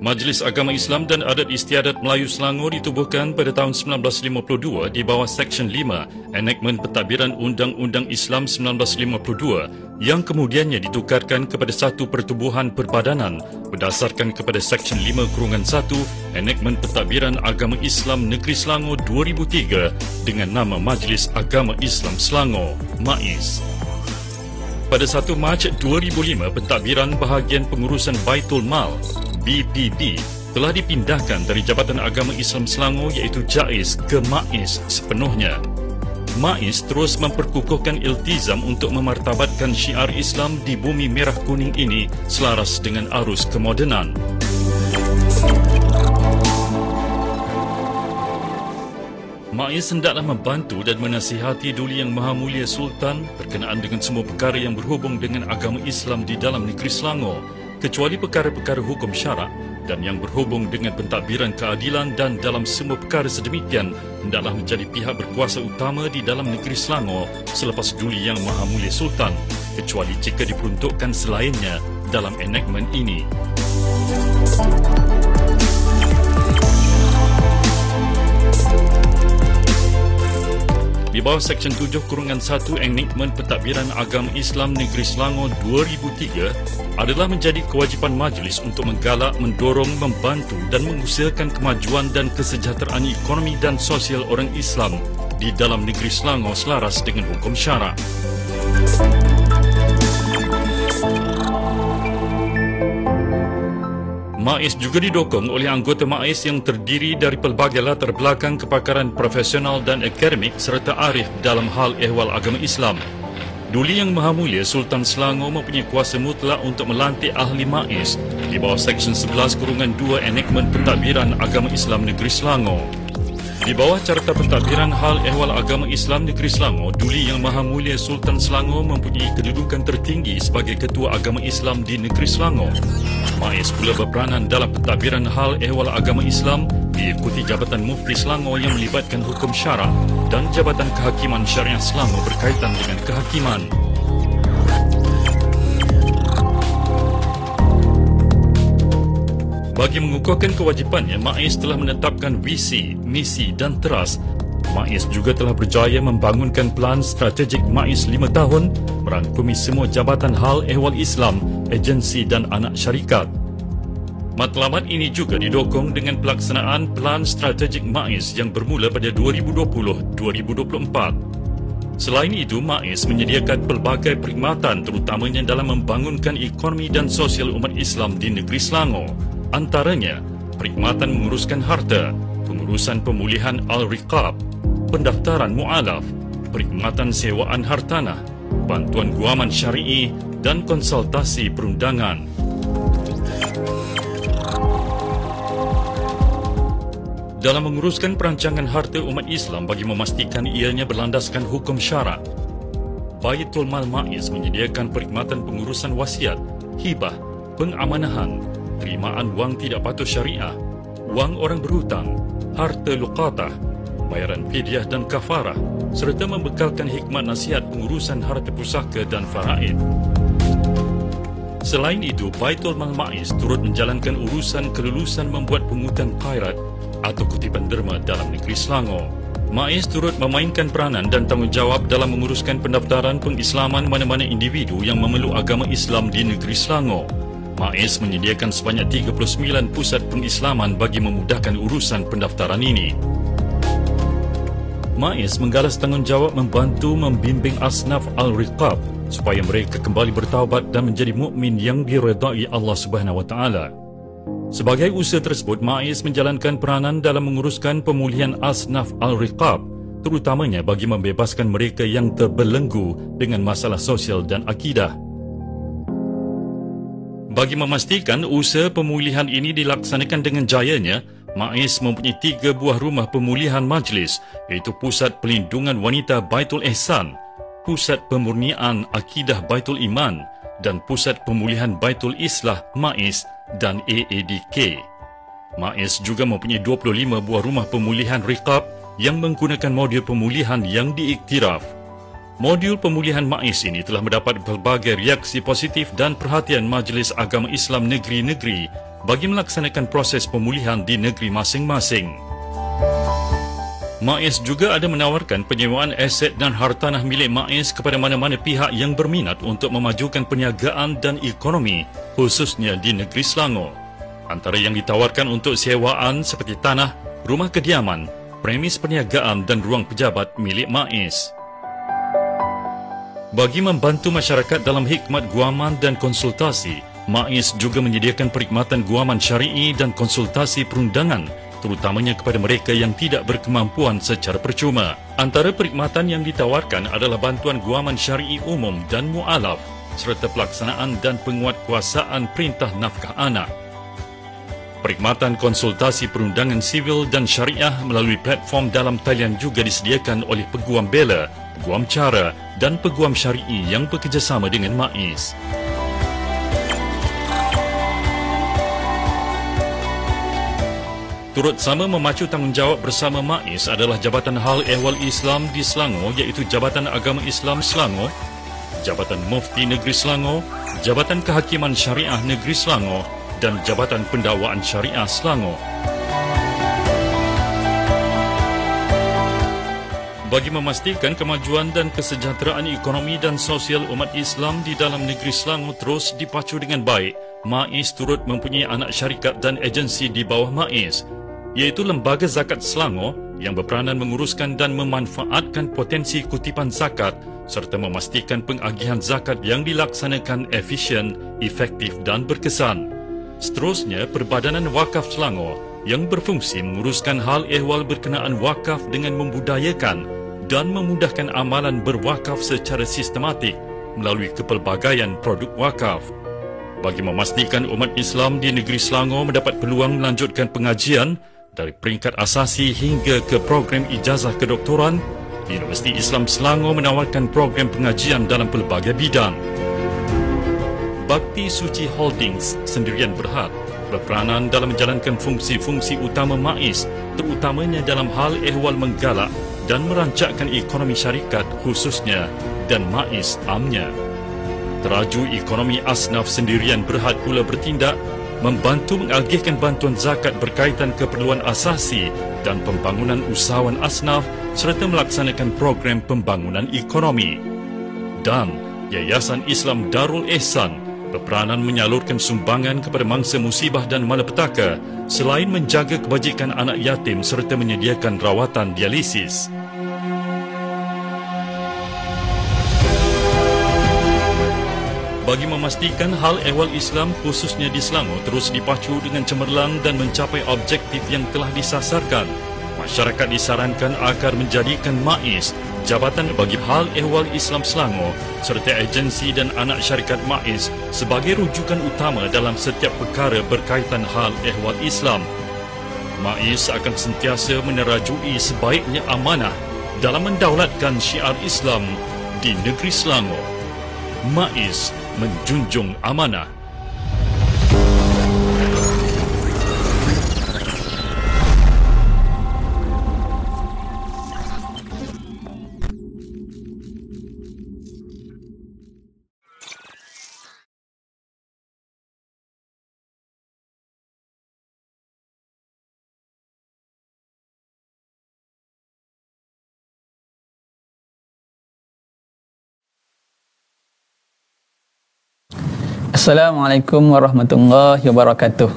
Majlis Agama Islam dan Adat Istiadat Melayu Selangor ditubuhkan pada tahun 1952 di bawah Seksyen 5 Enakmen Pentadbiran Undang-Undang Islam 1952 yang kemudiannya ditukarkan kepada satu pertubuhan perpadanan berdasarkan kepada Seksyen 5/1 Enakmen Pentadbiran Agama Islam Negeri Selangor 2003 dengan nama Majlis Agama Islam Selangor, MAIS. Pada 1 Mac 2005, pentadbiran bahagian pengurusan Baitul Mal BPB telah dipindahkan dari Jabatan Agama Islam Selangor iaitu JAIS ke MAIS sepenuhnya. MAIS terus memperkukuhkan iltizam untuk memartabatkan syiar Islam di bumi merah kuning ini selaras dengan arus kemodenan. MAIS hendaklah membantu dan menasihati Duli Yang Maha Mulia Sultan berkenaan dengan semua perkara yang berhubung dengan agama Islam di dalam negeri Selangor, kecuali perkara-perkara hukum syarak dan yang berhubung dengan pentadbiran keadilan, dan dalam semua perkara sedemikian hendaklah menjadi pihak berkuasa utama di dalam negeri Selangor selepas Duli Yang Maha Mulia Sultan, kecuali jika diperuntukkan selainnya dalam enakmen ini. Di bawah Seksyen 7/1 Enakmen Pentadbiran Agama Islam Negeri Selangor 2003 adalah menjadi kewajipan majlis untuk menggalak, mendorong, membantu dan mengusahakan kemajuan dan kesejahteraan ekonomi dan sosial orang Islam di dalam negeri Selangor selaras dengan hukum syarak. MAIS juga didokong oleh anggota MAIS yang terdiri dari pelbagai latar belakang kepakaran profesional dan akademik serta arif dalam hal ehwal agama Islam. Duli Yang Maha Mulia Sultan Selangor mempunyai kuasa mutlak untuk melantik ahli MAIS di bawah Seksyen 11/2 Enakmen Pentadbiran Agama Islam Negeri Selangor. Di bawah Carta Pentadbiran Hal Ehwal Agama Islam Negeri Selangor, Duli Yang Maha Mulia Sultan Selangor mempunyai kedudukan tertinggi sebagai Ketua Agama Islam di Negeri Selangor. MAIS pula berperanan dalam pentadbiran hal ehwal agama Islam diikuti Jabatan Mufti Selangor yang melibatkan hukum syarak dan Jabatan Kehakiman Syariah Selangor berkaitan dengan kehakiman. Bagi mengukuhkan kewajipannya, MAIS telah menetapkan visi, misi dan teras. MAIS juga telah berjaya membangunkan pelan strategik MAIS 5 tahun merangkumi semua jabatan hal ehwal Islam, agensi dan anak syarikat. Matlamat ini juga didokong dengan pelaksanaan pelan strategik MAIS yang bermula pada 2020-2024. Selain itu, MAIS menyediakan pelbagai perkhidmatan terutamanya dalam membangunkan ekonomi dan sosial umat Islam di negeri Selangor. Antaranya, perkhidmatan menguruskan harta, pengurusan pemulihan al-riqab, pendaftaran mu'alaf, perkhidmatan sewaan hartanah, bantuan guaman syari'i dan konsultasi perundangan. Dalam menguruskan perancangan harta umat Islam bagi memastikan ianya berlandaskan hukum syarak, Baitul Mal MAIS menyediakan perkhidmatan pengurusan wasiat, hibah, pengamanahan, terimaan wang tidak patuh syariah, wang orang berhutang, harta luqatah, bayaran fidyah dan kafarah, serta membekalkan hikmat nasihat pengurusan harta pusaka dan faraid. Selain itu, Baitul Mal MAIS turut menjalankan urusan kelulusan membuat pungutan khairat atau kutipan derma dalam negeri Selangor. MAIS turut memainkan peranan dan tanggungjawab dalam menguruskan pendaftaran pengislaman mana-mana individu yang memeluk agama Islam di negeri Selangor. MAIS menyediakan sebanyak 39 pusat pengislaman bagi memudahkan urusan pendaftaran ini. MAIS menggalas tanggungjawab membantu membimbing asnaf al-riqab supaya mereka kembali bertaubat dan menjadi mukmin yang diredai Allah Subhanahu Wa Taala. Sebagai usaha tersebut, MAIS menjalankan peranan dalam menguruskan pemulihan asnaf al-riqab, terutamanya bagi membebaskan mereka yang terbelenggu dengan masalah sosial dan akidah. Bagi memastikan usaha pemulihan ini dilaksanakan dengan jayanya, MAIS mempunyai 3 buah rumah pemulihan majlis, iaitu Pusat Pelindungan Wanita Baitul Ihsan, Pusat Pemurnian Akidah Baitul Iman dan Pusat Pemulihan Baitul Islah MAIS dan AADK. MAIS juga mempunyai 25 buah rumah pemulihan riqab yang menggunakan modul pemulihan yang diiktiraf. Modul pemulihan MAIS ini telah mendapat pelbagai reaksi positif dan perhatian Majlis Agama Islam negeri-negeri bagi melaksanakan proses pemulihan di negeri masing-masing. MAIS juga ada menawarkan penyewaan aset dan hartanah milik MAIS kepada mana-mana pihak yang berminat untuk memajukan perniagaan dan ekonomi, khususnya di negeri Selangor. Antara yang ditawarkan untuk sewaan seperti tanah, rumah kediaman, premis perniagaan dan ruang pejabat milik MAIS. Bagi membantu masyarakat dalam khidmat guaman dan konsultasi, MAIS juga menyediakan perkhidmatan guaman syar'i dan konsultasi perundangan, terutamanya kepada mereka yang tidak berkemampuan secara percuma. Antara perkhidmatan yang ditawarkan adalah bantuan guaman syar'i umum dan mu'alaf, serta pelaksanaan dan penguatkuasaan perintah nafkah anak. Perkhidmatan konsultasi perundangan sivil dan syariah melalui platform dalam talian juga disediakan oleh Peguam Bela, Peguam Cara dan Peguam Syar'i yang bekerjasama dengan MAIS. Turut sama memacu tanggungjawab bersama MAIS adalah Jabatan Hal Ehwal Islam di Selangor, iaitu Jabatan Agama Islam Selangor, Jabatan Mufti Negeri Selangor, Jabatan Kehakiman Syariah Negeri Selangor dan Jabatan Pendakwaan Syariah Selangor. Bagi memastikan kemajuan dan kesejahteraan ekonomi dan sosial umat Islam di dalam negeri Selangor terus dipacu dengan baik, MAIS turut mempunyai anak syarikat dan agensi di bawah MAIS, iaitu Lembaga Zakat Selangor yang berperanan menguruskan dan memanfaatkan potensi kutipan zakat serta memastikan pengagihan zakat yang dilaksanakan efisien, efektif dan berkesan. Seterusnya, Perbadanan Wakaf Selangor yang berfungsi menguruskan hal ehwal berkenaan wakaf dengan membudayakan dan memudahkan amalan berwakaf secara sistematik melalui kepelbagaian produk wakaf. Bagi memastikan umat Islam di negeri Selangor mendapat peluang melanjutkan pengajian dari peringkat asasi hingga ke program ijazah kedoktoran, Universiti Islam Selangor menawarkan program pengajian dalam pelbagai bidang. Bakti Suci Holdings Sendirian Berhad berperanan dalam menjalankan fungsi-fungsi utama MAIS, terutamanya dalam hal ehwal menggalak dan merancangkan ekonomi syarikat khususnya dan MAIS amnya. Teraju Ekonomi Asnaf Sendirian Berhad pula bertindak membantu mengagihkan bantuan zakat berkaitan keperluan asasi dan pembangunan usahawan asnaf serta melaksanakan program pembangunan ekonomi. Dan Yayasan Islam Darul Ihsan berperanan menyalurkan sumbangan kepada mangsa musibah dan malapetaka selain menjaga kebajikan anak yatim serta menyediakan rawatan dialisis. Bagi memastikan hal ehwal Islam khususnya di Selangor terus dipacu dengan cemerlang dan mencapai objektif yang telah disasarkan, masyarakat disarankan agar menjadikan MAIS, Jabatan bagi Hal Ehwal Islam Selangor serta agensi dan anak syarikat MAIS sebagai rujukan utama dalam setiap perkara berkaitan hal ehwal Islam. MAIS akan sentiasa menerajui sebaiknya amanah dalam mendaulatkan syiar Islam di negeri Selangor. MAIS menjunjung amanah. Assalamualaikum warahmatullahi wabarakatuh.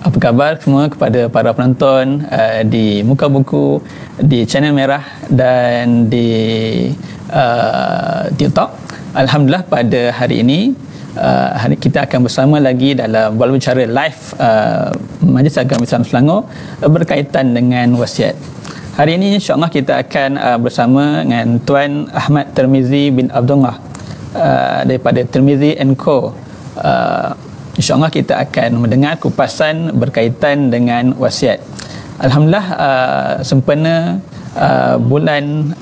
Apa khabar semua kepada para penonton di Muka Buku, di Channel Merah dan di TikTok. Alhamdulillah pada hari ini kita akan bersama lagi dalam wawancara live Majlis Agama Islam Selangor berkaitan dengan wasiat. Hari ini insya-Allah kita akan bersama dengan Tuan Ahmad Tirmizi bin Abdullah daripada Tirmizi & Co. InsyaAllah kita akan mendengar kupasan berkaitan dengan wasiat. Alhamdulillah sempena bulan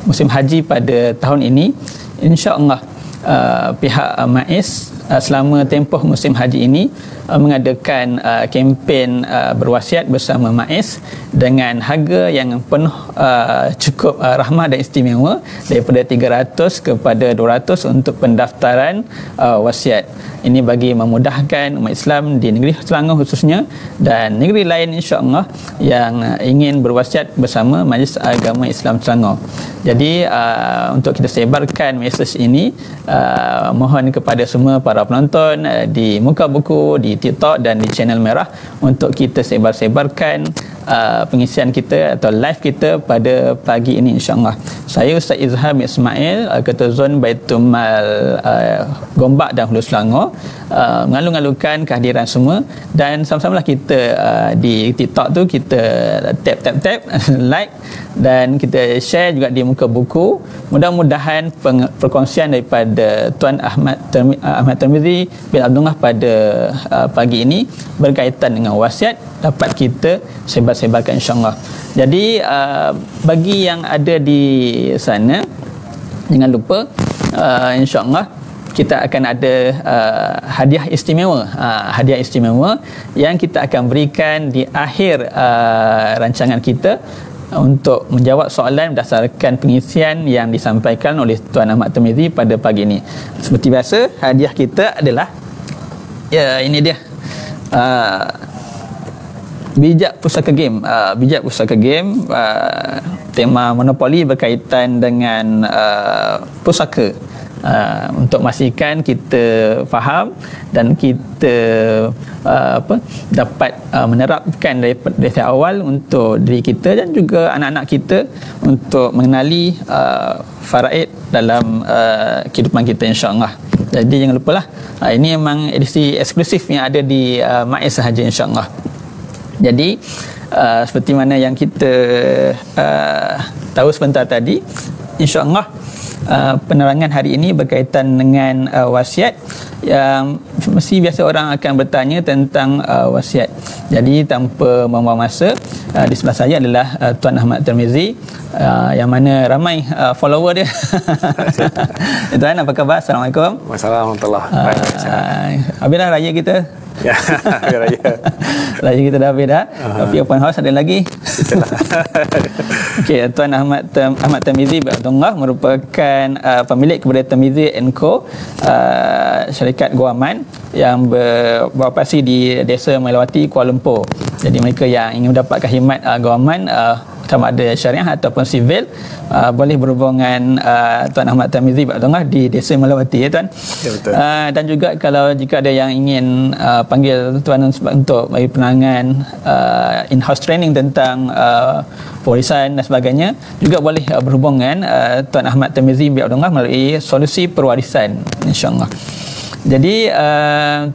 musim haji pada tahun ini, insyaAllah pihak MAIS selama tempoh musim haji ini mengadakan kempen berwasiat bersama MAIS dengan harga yang penuh cukup rahmah dan istimewa daripada 300 kepada 200 untuk pendaftaran wasiat. Ini bagi memudahkan umat Islam di negeri Selangor khususnya dan negeri lain insya-Allah yang ingin berwasiat bersama Majlis Agama Islam Selangor. Jadi untuk kita sebarkan mesej ini, mohon kepada semua para penonton di Muka Buku, di TikTok dan di channel Merah untuk kita sebar-sebarkan pengisian kita atau live kita pada pagi ini insya-Allah. Saya Ustaz Izham Ismail, Ketua Zon Baitul Mal Gombak dan Hulu Selangor, mengalu-alukan kehadiran semua dan sama-samalah kita di TikTok tu kita tap like dan kita share juga di Muka Buku. Mudah-mudahan perkongsian daripada Tuan Ahmad Tirmizi bin Abdullah pada pagi ini berkaitan dengan wasiat dapat kita sebar-sebarkan insya-Allah. Jadi bagi yang ada di sana, jangan lupa insya-Allah kita akan ada hadiah istimewa yang kita akan berikan di akhir rancangan kita untuk menjawab soalan berdasarkan pengisian yang disampaikan oleh Tuan Ahmad Tirmizi pada pagi ini. Seperti biasa, hadiah kita adalah ini dia. Bijak Pusaka Game. Bijak Pusaka Game tema monopoli berkaitan dengan pusaka. Untuk memastikan kita faham dan kita dapat menerapkan dari awal untuk diri kita dan juga anak-anak kita untuk mengenali faraid dalam kehidupan kita insya-Allah. Jadi jangan lupalah, ini memang edisi eksklusif yang ada di MAIS sahaja insya-Allah. Jadi seperti mana yang kita tahu sebentar tadi, insya-Allah penerangan hari ini berkaitan dengan wasiat yang mesti biasa orang akan bertanya tentang wasiat. Jadi tanpa membuang masa, di sebelah saya adalah Tuan Ahmad Tirmizi, yang mana ramai follower dia. Tuan, apa khabar? Assalamualaikum. Waalaikumsalam warahmatullahi. Habislah raya kita. Ya, raya. Raya kita dah habis dah. Tapi open house ada lagi. Okey, Tuan Ahmad Tirmizi bin Abdullah merupakan pemilik kepada Tirmizi & Co, syarikat guaman yang beroperasi di Desa Melawati, Kuala Lumpur. Jadi mereka yang ingin mendapatkan khidmat guaman sama ada syariah ataupun sivil, boleh berhubungan Tuan Ahmad Tirmizi bin Abdullah di Desa Melawati, ya Tuan. Ya, betul. Dan juga kalau jika ada yang ingin panggil Tuan untuk bagi penangan in-house training tentang pewarisan dan sebagainya, juga boleh berhubungan Tuan Ahmad Tirmizi bin Abdullah melalui solusi perwarisan insya-Allah. Jadi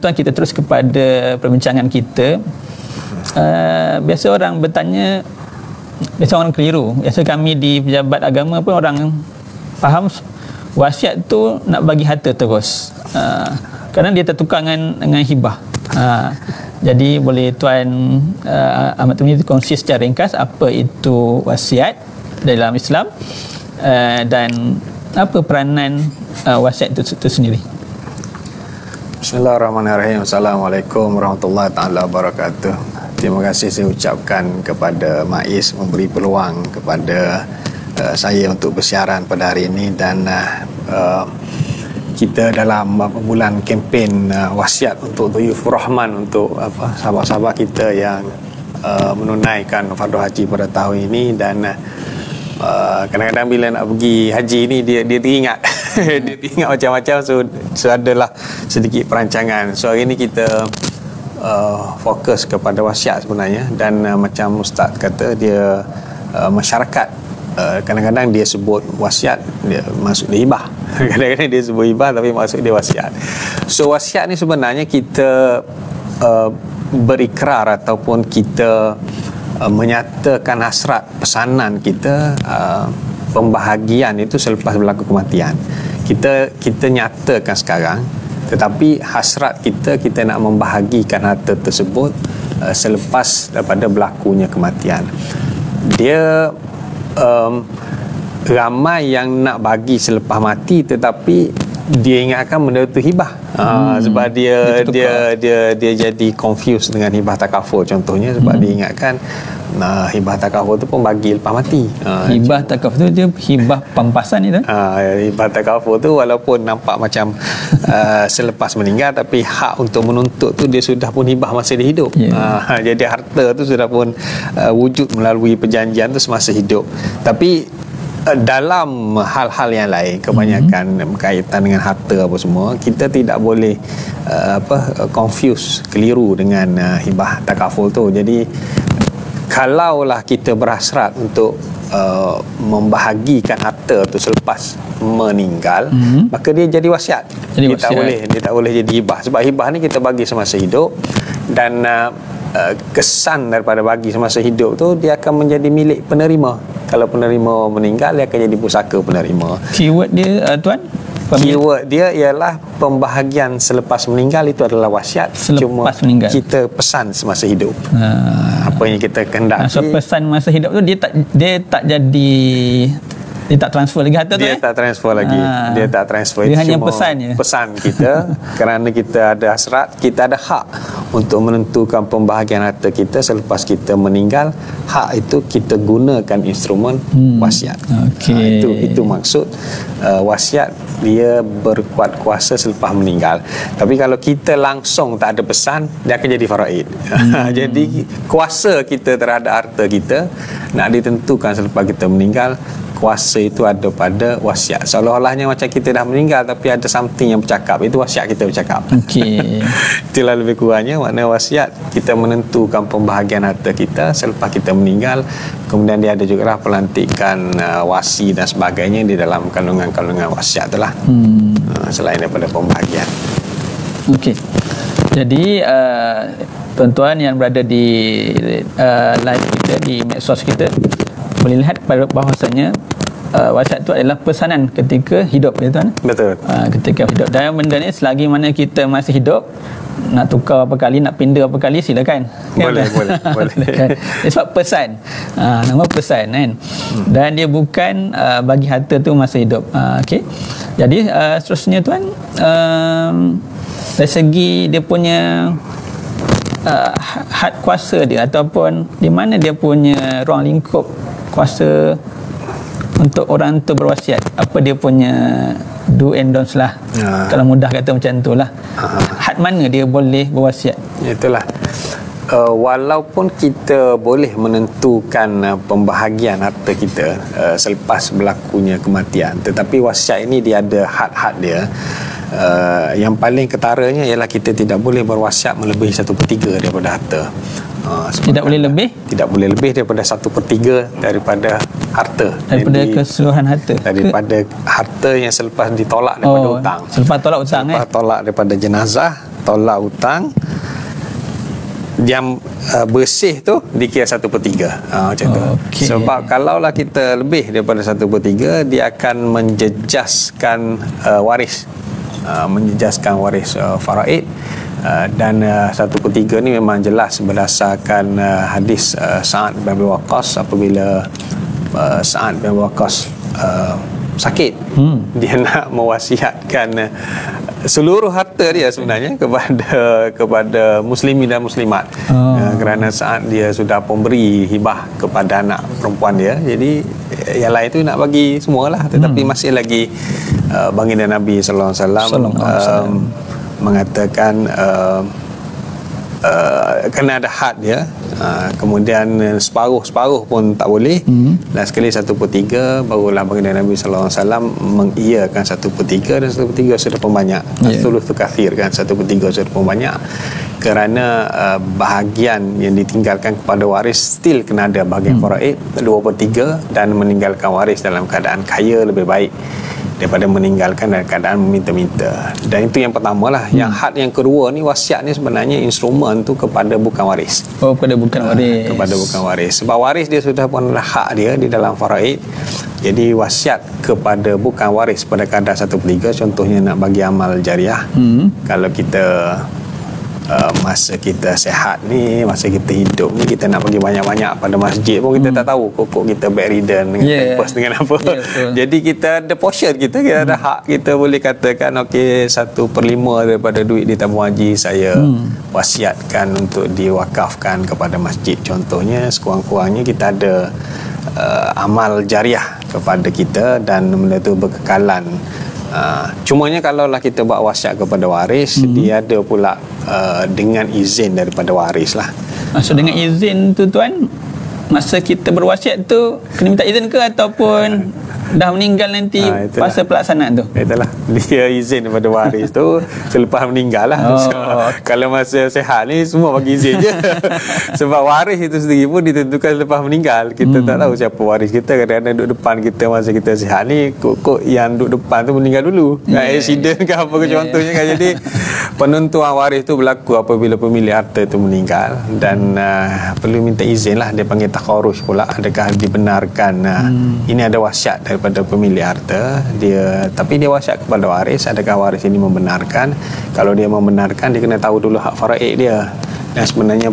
Tuan, kita terus kepada perbincangan kita. Biasa orang bertanya, biasa orang keliru. Biasa kami di pejabat agama pun orang faham wasiat tu nak bagi harta terus. Kadang dia tertukar dengan hibah. Jadi boleh Tuan Ahmad Tirmizi kongsi secara ringkas apa itu wasiat dalam Islam dan apa peranan wasiat itu sendiri. Bismillahirrahmanirrahim. Assalamualaikum warahmatullahi taala wabarakatuh. Terima kasih saya ucapkan kepada MAIS memberi peluang kepada saya untuk bersiaran pada hari ini, dan kita dalam bulan kempen wasiat untuk Dhuyufur Rahman, untuk sahabat-sahabat kita yang menunaikan fardu haji pada tahun ini. Dan kadang-kadang bila nak pergi haji ni dia teringat dia teringat macam-macam, so adalah sedikit perancangan. So hari ni kita fokus kepada wasiat sebenarnya, dan macam Ustaz kata, dia masyarakat kadang-kadang dia sebut wasiat, dia masuk dia hibah. Kadang-kadang dia sebut hibah tapi maksud dia wasiat. So wasiat ni sebenarnya kita berikrar ataupun kita menyatakan hasrat pesanan kita, pembahagian itu selepas berlaku kematian. Kita nyatakan sekarang, tetapi hasrat kita nak membahagikan harta tersebut selepas daripada berlakunya kematian. Dia ramai yang nak bagi selepas mati, tetapi dia ingatkan benda itu hibah. Sebab dia jadi confused dengan hibah takaful contohnya, sebab dia ingatkan hibah takaful tu pun bagi lepas mati. Hibah takaful tu dia hibah pampasan itu. Hibah takaful tu walaupun nampak macam selepas meninggal, tapi hak untuk menuntut tu dia sudah pun hibah masa dia hidup. Jadi harta tu sudah pun wujud melalui perjanjian tu semasa hidup. Tapi dalam hal-hal yang lain, kebanyakan berkaitan dengan harta apa semua, kita tidak boleh confuse, keliru dengan hibah takaful tu. Jadi kalaulah kita berhasrat untuk membahagikan harta tu selepas meninggal, maka dia jadi wasiat. Dia tak boleh jadi hibah. Sebab hibah ni kita bagi semasa hidup, dan kesan daripada bagi semasa hidup tu dia akan menjadi milik penerima. Kalau penerima meninggal, dia akan jadi pusaka penerima. Keyword dia tuan? Keyword dia ialah pembahagian selepas meninggal, itu adalah wasiat. Cuma meninggal, kita pesan semasa hidup apa yang kita kehendaki. So pesan masa hidup tu dia tak jadi, dia tak transfer lagi harta tu. Dia tak transfer lagi. Dia tak transfer. Dia hanya pesan je. Pesan kita kerana kita ada hasrat, kita ada hak untuk menentukan pembahagian harta kita selepas kita meninggal. Hak itu kita gunakan instrumen wasiat. Itu maksud wasiat. Dia berkuat kuasa selepas meninggal. Tapi kalau kita langsung tak ada pesan, dia akan jadi faraid. Jadi kuasa kita terhadap harta kita nak ditentukan selepas kita meninggal. Kuasa itu ada pada wasiat. Seolah-olahnya macam kita dah meninggal, tapi ada something yang bercakap. Itu wasiat kita bercakap. Itulah lebih kurangnya makna wasiat. Kita menentukan pembahagian harta kita selepas kita meninggal. Kemudian dia ada juga pelantikan wasi dan sebagainya di dalam kandungan-kandungan wasiat tu lah. Selain daripada pembahagian. Jadi tuan-tuan yang berada di live kita, di medsos kita, boleh lihat pada bahawasanya wasiat itu adalah pesanan ketika hidup, ya tuan? Betul. Ketika hidup. Dan benda ni selagi mana kita masih hidup, nak tukar apa kali, nak pindah apa kali, silakan. Boleh. Sebab pesan. Nama pesan kan. Dan dia bukan bagi harta tu masa hidup. Jadi seterusnya tuan, dari segi dia punya had kuasa dia, ataupun di mana dia punya ruang lingkup kuasa untuk orang tu berwasiat, apa dia punya do and don'ts lah. Kalau mudah kata macam tu lah. Had mana dia boleh berwasiat? Itulah. Walaupun kita boleh menentukan pembahagian harta kita selepas berlakunya kematian, tetapi wasiat ini dia ada had-had dia. Yang paling ketaranya ialah kita tidak boleh berwasiat melebihi 1/3 daripada harta. Tidak boleh lebih? Tidak boleh lebih daripada 1/3 daripada harta. Daripada keseluruhan harta? Daripada harta yang selepas ditolak daripada hutang. Selepas tolak hutang. Selepas tolak daripada jenazah, tolak hutang, yang bersih tu dikira 1/3. Macam tu. Sebab kalaulah kita lebih daripada 1/3, dia akan menjejaskan waris. Menjejaskan waris faraid. Dan 1/3 ni memang jelas berdasarkan hadis Sa'ad bin Abi Waqqas. Apabila Sa'ad bin Abi Waqqas sakit, dia nak mewasiatkan seluruh harta dia sebenarnya kepada muslimin dan muslimat. Kerana saat dia sudah pemberi hibah kepada anak perempuan dia, jadi yang lain tu nak bagi semualah, tetapi masih lagi baginda Nabi sallallahu alaihi wasallam mengatakan kena ada had dia. Kemudian separuh pun tak boleh. Dan sekali 1/3 barulah baginda Nabi sallallahu alaihi wasallam mengiyakan 1/3, dan 1/3 sudah pun banyak. Thuluth kathir kan, 1/3 sudah pun banyak. Kerana bahagian yang ditinggalkan kepada waris still kena ada bahagian faraid 2/3, dan meninggalkan waris dalam keadaan kaya lebih baik daripada meninggalkan dalam keadaan meminta-minta. Dan itu yang pertama lah. Yang had yang kedua ni, wasiat ni sebenarnya instrumen tu kepada bukan waris. Kepada bukan waris. Kepada bukan waris. Sebab waris dia sudah pun adalah hak dia di dalam faraid. Jadi wasiat kepada bukan waris pada kadar 1/3, contohnya nak bagi amal jariah. Kalau kita masa kita sihat ni, masa kita hidup ni, kita nak pergi banyak-banyak pada masjid pun kita tak tahu kokok kita bedridden dengan pampers dengan apa. Jadi kita ada portion kita ada hak, kita boleh katakan okey 1/5 daripada duit di tabung haji saya wasiatkan untuk diwakafkan kepada masjid. Contohnya sekurang-kurangnya kita ada amal jariah kepada kita dan benda tu berkekalan. Cumanya kalaulah kita buat wasiat kepada waris, dia ada pula dengan izin daripada waris lah. Maksud dengan izin tu tuan, masa kita berwasiat tu kena minta izin ke ataupun dah meninggal nanti fasa pelaksanaan tu? Itulah, dia izin daripada waris tu selepas meninggal lah. Kalau masa sihat ni semua bagi izin je. Sebab waris itu sendiri pun ditentukan selepas meninggal. Kita tak tahu siapa waris kita. Kadang-kadang duduk depan kita masa kita sihat ni, kok yang duduk depan tu meninggal dulu, accident ke apa ke contohnya kan. Jadi penentuan waris tu berlaku apabila pemilik harta tu meninggal, dan perlu minta izin lah, dia panggil takharus pula, adakah dibenarkan ini ada wasiat daripada pemilik harta dia, tapi dia wasiat kepada waris, adakah waris ini membenarkan. Kalau dia membenarkan, dia kena tahu dulu hak faraid dia. Dan sebenarnya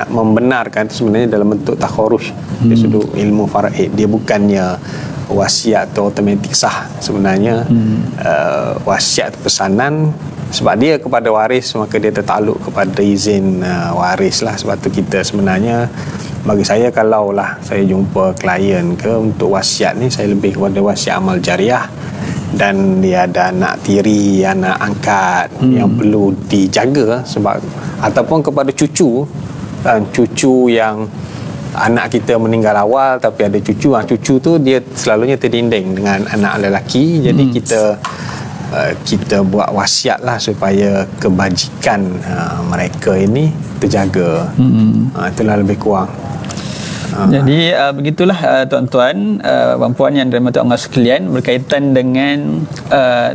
membenarkan itu sebenarnya dalam bentuk takharus dari sudut ilmu faraid, dia bukannya wasiat tu automatik sah sebenarnya. Wasiat pesanan, sebab dia kepada waris maka dia tertakluk kepada izin waris lah. Sebab tu kita sebenarnya, bagi saya, kalaulah saya jumpa klien ke untuk wasiat ni, saya lebih kepada wasiat amal jariah, dan dia ada anak tiri, anak angkat yang perlu dijaga, sebab ataupun kepada cucu yang anak kita meninggal awal tapi ada cucu, cucu tu dia selalunya terdinding dengan anak lelaki. Jadi kita buat wasiat lah supaya kebajikan mereka ini terjaga. Itulah lebih kurang. Jadi begitulah tuan-tuan, puan-puan yang dirahmati Allah sekalian, berkaitan dengan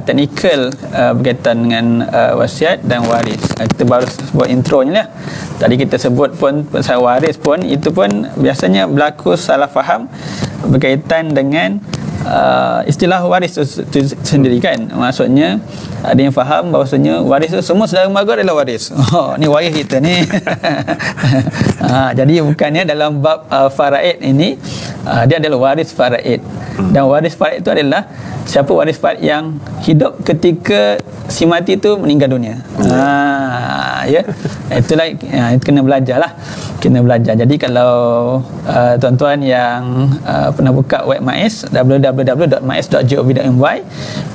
teknikal berkaitan dengan wasiat dan waris. Kita baru sebut intronya lah. Tadi kita sebut pun pasal waris pun, itu pun biasanya berlaku salah faham berkaitan dengan istilah waris tu sendiri kan. Maksudnya ada yang faham bahawasanya waris tu semua saudara mara adalah waris. Ni waris kita ni. Jadi bukannya dalam bab faraid ini dia adalah waris faraid. Dan waris faraid itu adalah siapa waris faraid yang hidup ketika si mati tu meninggal dunia. Ya. Itulah itu kena belajarlah. Kena belajar. Jadi kalau tuan-tuan yang pernah buka web MAIS, www.mais.gov.my,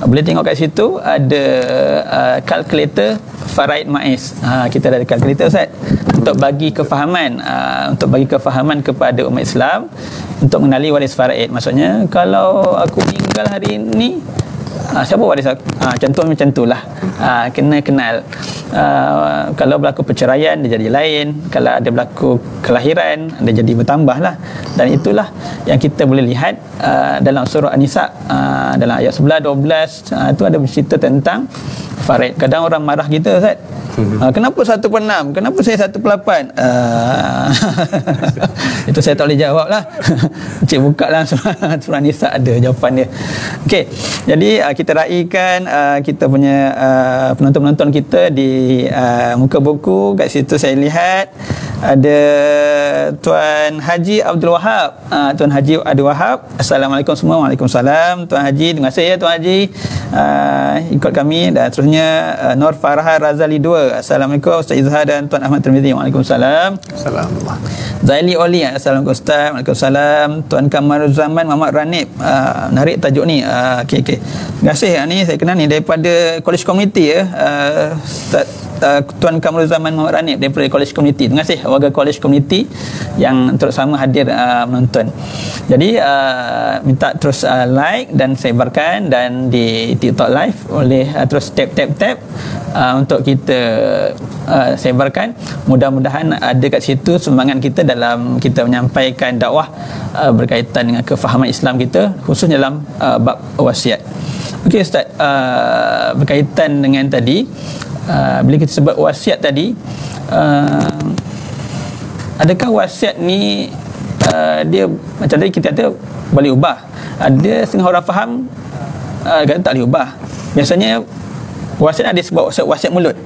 boleh tengok kat situ ada kalkulator faraid MAIS. Kita ada kalkulator Ustaz untuk bagi kefahaman kepada umat Islam untuk mengenali waris faraid. Maksudnya kalau aku meninggal hari ini, siapa waris aku? Contoh macam itulah. Kena kenal. Kalau berlaku perceraian, dia jadi lain. Kalau ada berlaku kelahiran, dia jadi bertambah lah. Dan itulah yang kita boleh lihat dalam surah An-Nisa, dalam ayat 11, 12, itu ada bercerita tentang faraid. Kadang orang marah kita, Ustaz, kenapa 1/6? Kenapa saya 1/8? Itu saya tak boleh jawab lah. Cik buka lah surah Nisa, ada jawapan dia. Okey, jadi kita raikan kita punya penonton-penonton kita di muka buku. Kat situ saya lihat ada Tuan Haji Abdul Wahab. Tuan Haji Abdul Wahab, Assalamualaikum semua. Waalaikumsalam Tuan Haji. Terima kasih ya Tuan Haji ikut kami. Dan seterusnya Nur Farah Razali 2, Assalamualaikum Ustaz Izhar dan Tuan Ahmad Tirmizi. Waalaikumsalam. Assalamualaikum. Zaili Oli, Assalamualaikum Ustaz. Waalaikumsalam. Tuan Kamarul Zaman Muhammad Ranib, menarik tajuk ni. Okey. Terima kasih. Ni saya kenal ni daripada College Community ya. Tuan Kamarul Zaman Muhammad Ranib daripada College Community. Terima kasih warga College Community yang terutama hadir menonton. Jadi minta terus like dan sebarkan, dan di TikTok live boleh terus tap untuk kita sebarkan. Mudah-mudahan ada kat situ sumbangan kita dalam kita menyampaikan dakwah berkaitan dengan kefahaman Islam kita, khususnya dalam bab wasiat. Okey Ustaz, berkaitan dengan tadi bila kita sebut wasiat tadi, adakah wasiat ni dia macam tadi kita kata boleh ubah? Ada setengah orang faham kata tak boleh ubah. Biasanya wasiat ada sebab wasiat mulut.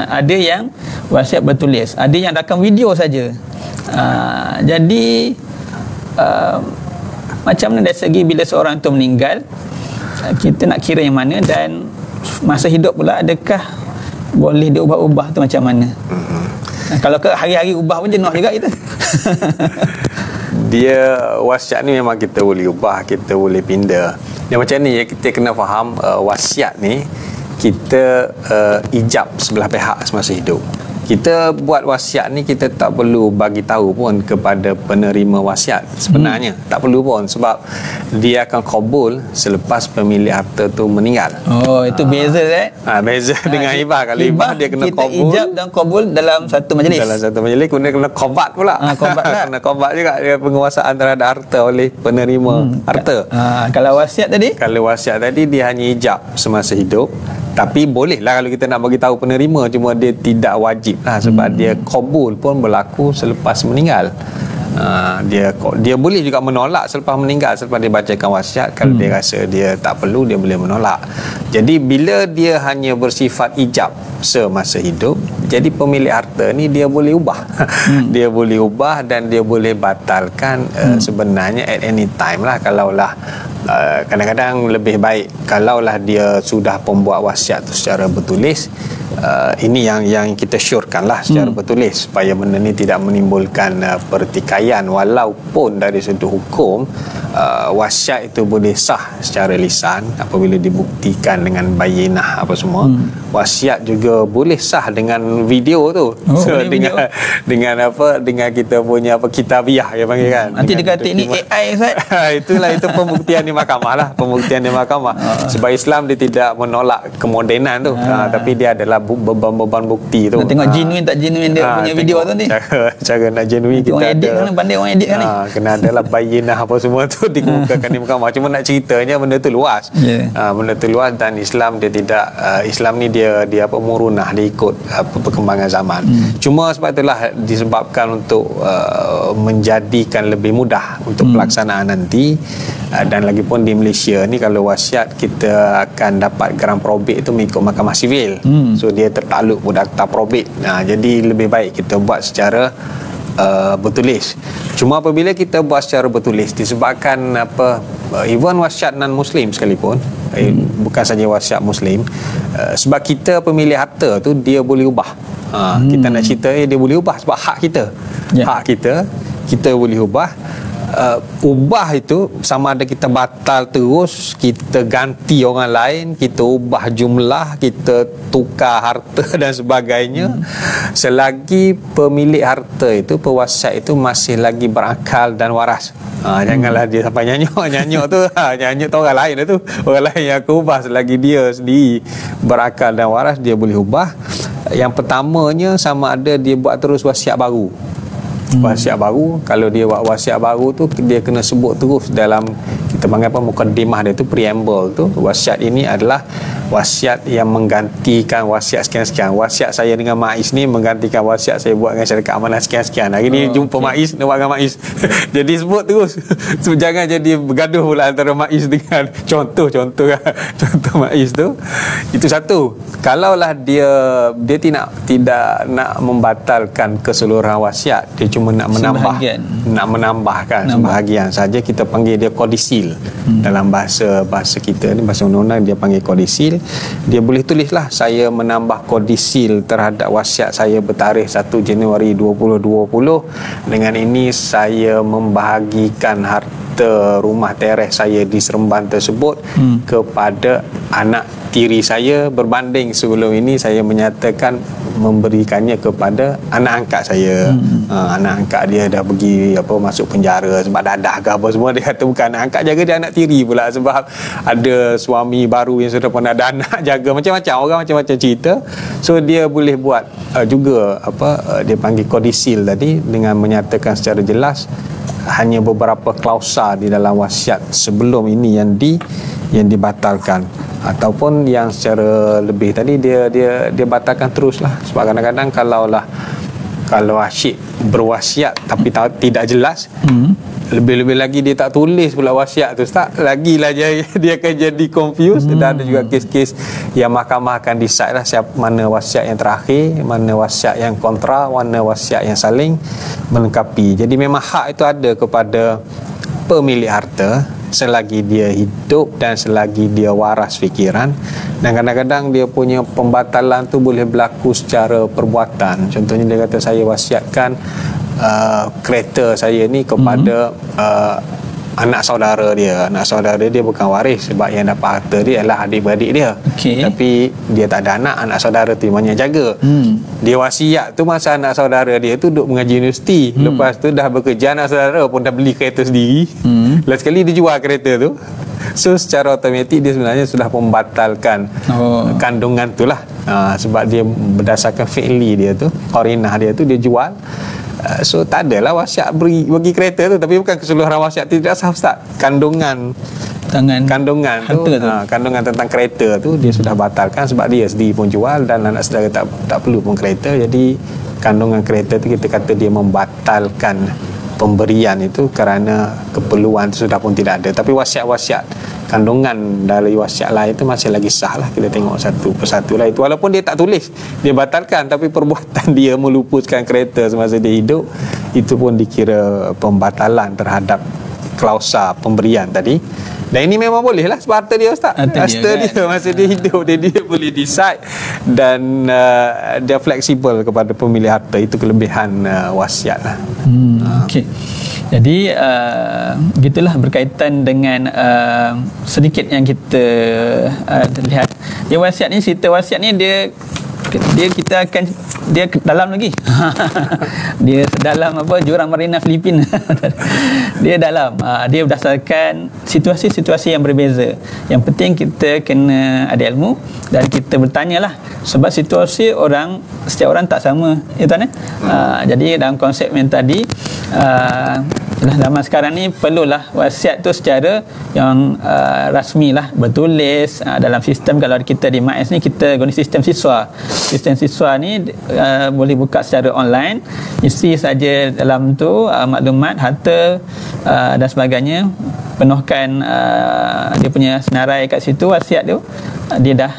Ada yang wasiat bertulis, ada yang rakam video saja. Jadi macam mana dari segi bila seorang itu meninggal, kita nak kira yang mana, dan masa hidup pula adakah boleh diubah-ubah tu macam mana? Kalau ke hari-hari ubah pun jenuh juga kita. Dia wasiat ni memang kita boleh ubah, kita boleh pindah. Yang macam ni kita kena faham, wasiat ni kita ijab sebelah pihak semasa hidup. Kita buat wasiat ni kita tak perlu bagi tahu pun kepada penerima wasiat sebenarnya. Tak perlu pun, sebab dia akan kabul selepas pemilik harta tu meninggal. Oh, itu beza beza dengan hibah. Kalau hibah dia kena kita kabul, ijab dan kabul dalam satu majlis. Dalam satu majlis kena qabat pula. Qabat lah. Kena qabat juga, dia penguasaan terhadap harta oleh penerima harta. Kalau wasiat tadi? Kalau wasiat tadi dia hanya ijab semasa hidup. Tapi bolehlah kalau kita nak bagi tahu penerima, cuma dia tidak wajib lah, sebab dia qabul pun berlaku selepas meninggal. Dia boleh juga menolak selepas meninggal, selepas dia bacakan wasiat. Kalau dia rasa dia tak perlu, dia boleh menolak. Jadi bila dia hanya bersifat ijab semasa hidup, jadi pemilik harta ni dia boleh ubah. Dia boleh ubah dan dia boleh batalkan sebenarnya at any time lah. Kalaulah kadang-kadang lebih baik kalaulah dia sudah pembuat wasiat tu secara bertulis. Ini yang kita syorkan lah secara bertulis, supaya benda ni tidak menimbulkan pertikaian. Walaupun dari sudut hukum wasiat itu boleh sah secara lisan apabila dibuktikan dengan bayinah apa semua. Wasiat juga boleh sah dengan video tu. Dengan kita punya kitabiah yang panggil kan. Nanti dia kata ini AI Ustaz. Itu pembuktian di mahkamah lah, pembuktian di mahkamah. Sebab Islam dia tidak menolak kemodenan tu, tapi dia adalah beban-beban bukti tu. Nak tengok genuine tak genuine dia punya video tu ni. Cara nak genuine kita orang edit ada. Kan pandai orang edit kan ni. Kena adalah bayinah apa semua tu dikemukakan di mahkamah. Cuma nak ceritanya benda tu luas. Benda tu luas, dan Islam dia tidak Islam ni dia murunah, dia ikut perkembangan zaman. Cuma sebab itulah disebabkan untuk menjadikan lebih mudah untuk pelaksanaan nanti. Dan lagipun di Malaysia ni kalau wasiat kita akan dapat geran probit itu mengikut mahkamah sivil. So dia tertakluk pada akta probit. Jadi lebih baik kita buat secara bertulis. Cuma apabila kita buat secara bertulis, disebabkan even wasiat non muslim sekalipun, bukan saja wasiat muslim, sebab kita pemilik harta tu dia boleh ubah. Kita nak cerita dia boleh ubah sebab hak kita. Hak kita boleh ubah. Ubah itu sama ada kita batal terus, kita ganti orang lain, kita ubah jumlah, kita tukar harta dan sebagainya, selagi pemilik harta itu, pewasiat itu masih lagi berakal dan waras. Janganlah dia sampai nyanyuk tu nyanyuk tu orang lain tu, orang lain yang akan ubah. Selagi dia sendiri berakal dan waras, dia boleh ubah. Yang pertamanya sama ada dia buat terus wasiat baru. Wasiat baru, kalau dia buat wasiat baru tu dia kena sebut terus dalam, kita panggil apa, mukaddimah dia tu, preamble tu, wasiat ini adalah wasiat yang menggantikan wasiat sekian-sekian. Wasiat saya dengan Maiz ni menggantikan wasiat saya buat dengan syarikat amanah sekian-sekian. Hari ni jumpa Maiz, nak buat dengan Maiz. Jadi sebut terus. So, jangan jadi bergaduh pula antara Maiz dengan contoh Maiz tu. Itu satu. Kalaulah dia tidak nak membatalkan keseluruhan wasiat, dia cuma nak menambahkan sebahagian saja, kita panggil dia kodisil. Dalam bahasa kita ni, bahasa undang-undang dia panggil kodisil. Dia boleh tulislah, saya menambah kodisil terhadap wasiat saya bertarikh 1 Januari 2020. Dengan ini saya membahagikan harta rumah teres saya di Seremban tersebut kepada anak tiri saya, berbanding sebelum ini saya menyatakan memberikannya kepada anak angkat saya. Anak angkat dia dah pergi masuk penjara sebab dadah ke apa semua, dia kata bukan anak angkat, jaga dia anak tiri pula sebab ada suami baru yang sudah pernah ada anak jaga. Macam-macam orang macam-macam cerita. So dia boleh buat juga dia panggil kodisil tadi, dengan menyatakan secara jelas hanya beberapa klausa di dalam wasiat sebelum ini yang dibatalkan, ataupun yang secara lebih tadi dia batalkan teruslah. Sebab kadang-kadang kalau asyik berwasiat tapi tidak jelas, lebih-lebih lagi dia tak tulis pula wasiat tu, Ustaz, lagilah dia akan jadi confused. Dan ada juga kes-kes yang mahkamah akan decide lah siapa, mana wasiat yang terakhir, mana wasiat yang kontra, mana wasiat yang saling melengkapi. Jadi memang hak itu ada kepada pemilik harta selagi dia hidup dan selagi dia waras fikiran. Dan kadang-kadang dia punya pembatalan tu boleh berlaku secara perbuatan. Contohnya dia kata, saya wasiatkan kereta saya ni kepada anak saudara dia. Anak saudara dia bukan waris, sebab yang dapat harta dia adalah adik-beradik dia. Tapi dia tak ada anak saudara tu banyak jaga. Dia wasiat tu masa anak saudara dia tu duduk mengaji universiti. Lepas tu dah bekerja, anak saudara pun dah beli kereta sendiri. Last sekali dia jual kereta tu. So secara automatik dia sebenarnya sudah membatalkan kandungan tu lah. Sebab dia berdasarkan fi'li dia tu, qarinah dia tu, dia jual. So tak adalah wasiat bagi kereta tu, tapi bukan keseluruhan wasiat tidak sah, Ustaz. Kandungan tentang kereta tu dia sudah batalkan sebab dia sendiri pun jual dan anak saudara tak perlu pun kereta. Jadi kandungan kereta tu kita kata dia membatalkan pemberian itu kerana keperluan itu sudah pun tidak ada. Tapi wasiat-wasiat kandungan dari wasiat lain itu masih lagi sah lah. Kita tengok satu persatu lah itu. Walaupun dia tak tulis, dia batalkan, tapi perbuatan dia melupuskan kereta semasa dia hidup, itu pun dikira pembatalan terhadap klausa pemberian tadi. Dan ini memang boleh lah sebab harta dia, Ustaz. Harta dia masa dia hidup, dia boleh decide. Dan dia fleksibel kepada pemilik harta. Itu kelebihan wasiat lah. Okey. Jadi gitulah berkaitan dengan sedikit yang kita lihat. Dia wasiat ni, cerita wasiat ni dia kita akan dia dalam lagi. Dia dalam jurang marina Filipina. Dia dalam dia berdasarkan situasi-situasi yang berbeza. Yang penting kita kena ada ilmu dan kita bertanyalah, sebab situasi setiap orang tak sama, ya tuan. Jadi dalam konsep yang tadi, zaman sekarang ni perlulah wasiat tu secara yang rasmi lah, bertulis dalam sistem. Kalau kita di MAIS ni kita guna sistem siswa. Sistem siswa ni boleh buka secara online, isi saja dalam tu maklumat harta dan sebagainya, penuhkan dia punya senarai kat situ, wasiat tu dia dah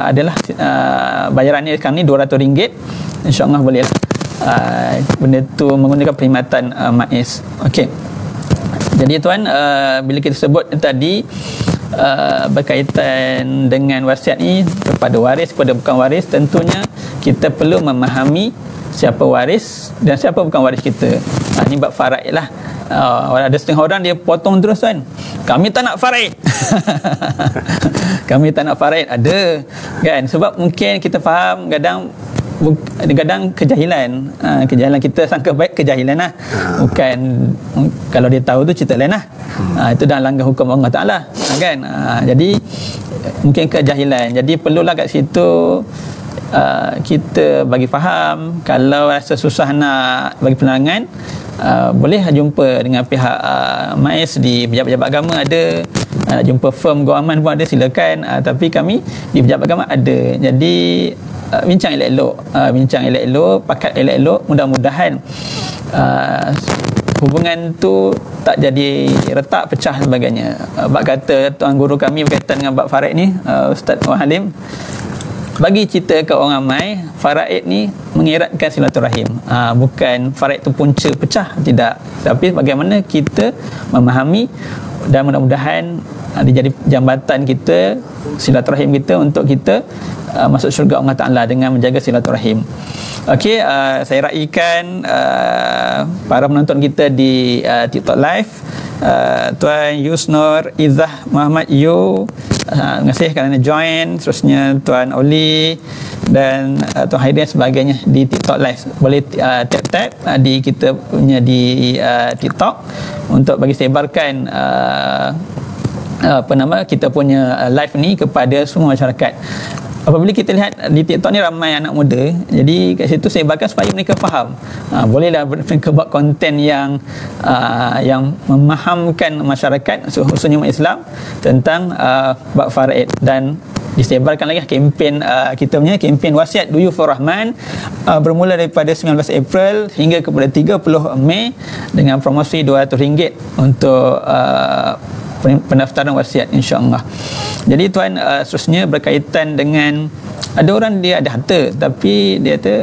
adalah bayarannya sekarang ni RM200, insya-Allah boleh lah. Benda tu menggunakan perkhidmatan MAIS. Okey. Jadi tuan, bila kita sebut tadi berkaitan dengan wasiat ni kepada waris, kepada bukan waris, tentunya kita perlu memahami siapa waris dan siapa bukan waris kita. Ini bab faraid lah. Ada setengah orang dia potong terus kan, kami tak nak faraid. Kami tak nak faraid, ada kan, sebab mungkin kita faham kadang kejahilan, kejahilan kita sangka baik, kejahilan lah, bukan kalau dia tahu tu cerita lain lah. Itu dah langgar hukum Allah Ta'ala kan. Jadi mungkin kejahilan, jadi perlulah kat situ kita bagi faham. Kalau rasa susah nak bagi penerangan, boleh jumpa dengan pihak MAIS di pejabat-pejabat agama ada, jumpa firm government pun ada, silakan. Tapi kami di pejabat agama ada. Jadi bincang elok-elok, pakat elok-elok, mudah-mudahan hubungan tu tak jadi retak, pecah sebagainya. Bab kata tuan guru kami berkaitan dengan bab faraid ni, Ustaz Wan Halim bagi cerita ke orang ramai, faraid ni mengeratkan silaturahim. Bukan faraid tu punca pecah, tidak. Tapi bagaimana kita memahami, dan mudah-mudahan dia jadi jambatan kita, silaturahim kita untuk kita masuk syurga Allah Ta'ala dengan menjaga silaturahim. Okey, saya raikan para penonton kita di TikTok Live, Tuan Yusnor Izzah Muhammad Yu, terima kasih kerana join. Terusnya Tuan Oli dan Tuan Haidin sebagainya di TikTok Live. Boleh tap-tap di kita punya di TikTok untuk bagi sebarkan kita punya live ni kepada semua masyarakat. Apabila kita lihat di TikTok ni ramai anak muda, jadi kat situ saya bahkan supaya mereka faham. Bolehlah mereka buat konten yang memahamkan masyarakat, khususnya umat Islam, tentang bab faraid. Dan disebarkan lagi kempen kita punya kempen wasiat Duyufur Rahman bermula daripada 19 April hingga kepada 30 Mei dengan promosi RM200 untuk pendaftaran wasiat, insya-Allah. Jadi tuan, seterusnya berkaitan dengan ada orang dia ada harta tapi dia kata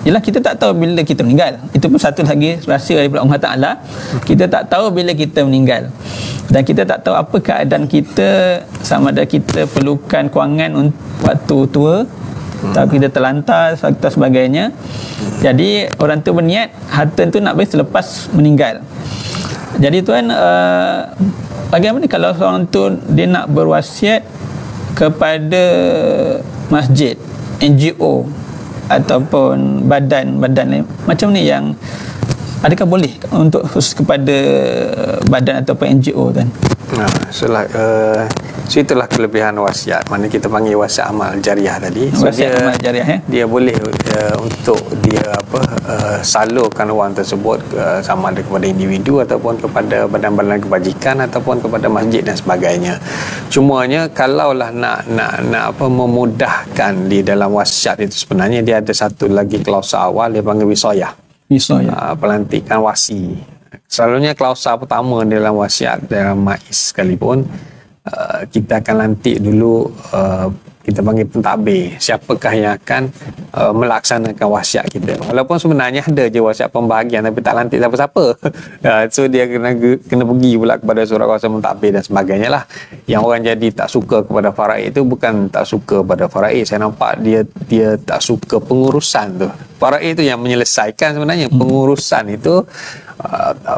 ialah kita tak tahu bila kita meninggal. Itu pun satu lagi rahsia daripada Allah Ta'ala. Kita tak tahu bila kita meninggal. Dan kita tak tahu apa keadaan kita, sama ada kita perlukan kewangan waktu tua, atau kita terlantar atau sebagainya. Jadi orang tu berniat harta tu nak bagi selepas meninggal. Jadi tuan, bagaimana kalau seorang tu dia nak berwasiat kepada masjid, NGO ataupun badan-badan lain macam ni, yang adakah boleh untuk khusus kepada badan ataupun NGO kan? So itulah kelebihan wasiat. Mana kita panggil wasiat amal jariah tadi. So wasiat amal jariah, dia boleh untuk dia salurkan wang tersebut sama ada kepada individu ataupun kepada badan-badan kebajikan ataupun kepada masjid dan sebagainya. Cumanya kalaulah nak memudahkan di dalam wasiat itu, sebenarnya dia ada satu lagi klausa awal, dia panggil wisayah. Pelantikan wasi. Selalunya klausa pertama dalam wasiat dalam MAIS sekalipun, kita akan lantik dulu, kita panggil pentadbir, siapakah yang akan melaksanakan wasiat kita. Walaupun sebenarnya ada je wasiat pembahagian tapi tak lantik siapa-siapa. So dia kena pergi pula kepada surat kuasa mentadbir dan sebagainya lah. Yang orang jadi tak suka kepada faraid itu bukan tak suka pada faraid, saya nampak dia tak suka pengurusan tu. Faraid itu yang menyelesaikan sebenarnya. Pengurusan itu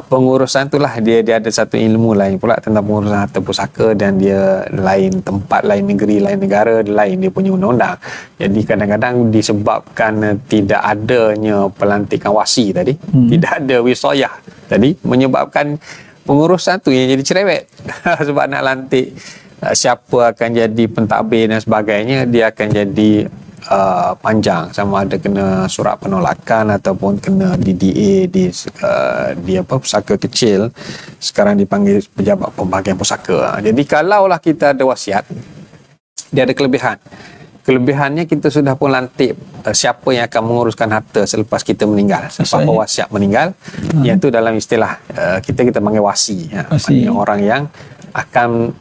pengurusan itulah dia ada satu ilmu lain pula tentang pengurusan harta pusaka, dan dia lain tempat, lain negeri, lain negara, lain dia punya undang-undang. Jadi kadang-kadang disebabkan tidak adanya pelantikan wasi tadi, tidak ada wisayah tadi, menyebabkan pengurusan tu yang jadi cerewet. Sebab nak lantik siapa akan jadi pentadbir dan sebagainya, dia akan jadi panjang, sama ada kena surat penolakan ataupun kena DDA di pusaka kecil, sekarang dipanggil pejabat pembahagian pusaka. Jadi kalaulah kita ada wasiat, dia ada kelebihannya kita sudah pun lantik siapa yang akan menguruskan harta selepas kita meninggal, selepas pewasiat meninggal, iaitu dalam istilah kita panggil wasi, orang yang akan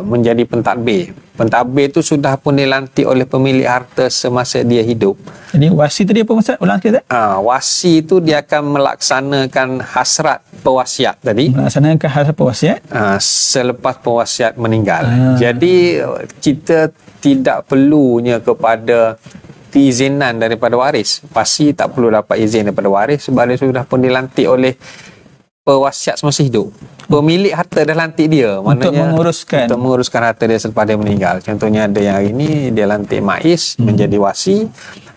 menjadi pentadbir. Pentadbir itu sudah pun dilantik oleh pemilik harta semasa dia hidup. Jadi wasi tadi apa maksud? Ulang sikit. Wasi itu dia akan melaksanakan hasrat pewasiat tadi. Melaksanakan hasrat pewasiat selepas pewasiat meninggal. Jadi kita tidak perlunya kepada keizinan daripada waris. Wasi tak perlu dapat izin daripada waris sebab dia sudah pun dilantik oleh pewasiat semasa hidup. Pemilik harta dah lantik dia, untuk menguruskan harta dia selepas dia meninggal. Contohnya ada yang hari ini dia lantik MAIS menjadi wasi.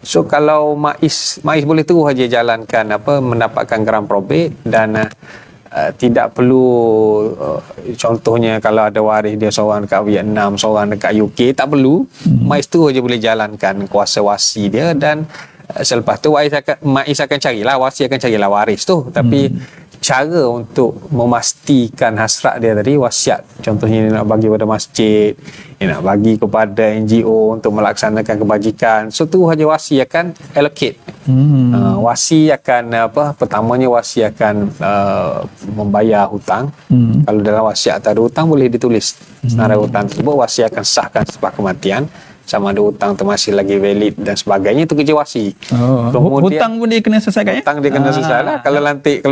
So kalau MAIS boleh terus saja jalankan mendapatkan geran probate, dan tidak perlu contohnya kalau ada waris dia seorang dekat Vietnam, seorang dekat UK, tak perlu. MAIS terus saja boleh jalankan kuasa wasi dia, dan selepas tu MAIS akan carilah, wasi akan carilah waris tu. Tapi cara untuk memastikan hasrat dia tadi, wasiat, contohnya dia nak bagi kepada masjid, dia nak bagi kepada NGO untuk melaksanakan kebajikan, so tu saja wasi akan allocate. Wasi akan pertamanya wasi akan membayar hutang. Kalau dalam wasiat tak ada hutang, boleh ditulis senarai hutang tersebut, wasi akan sahkan selepas kematian, sama ada hutang tu masih lagi valid dan sebagainya, itu kerja wasi. Kemudian hutang pun dia kena selesaikan, hutang dia kena selesai lah. Kalau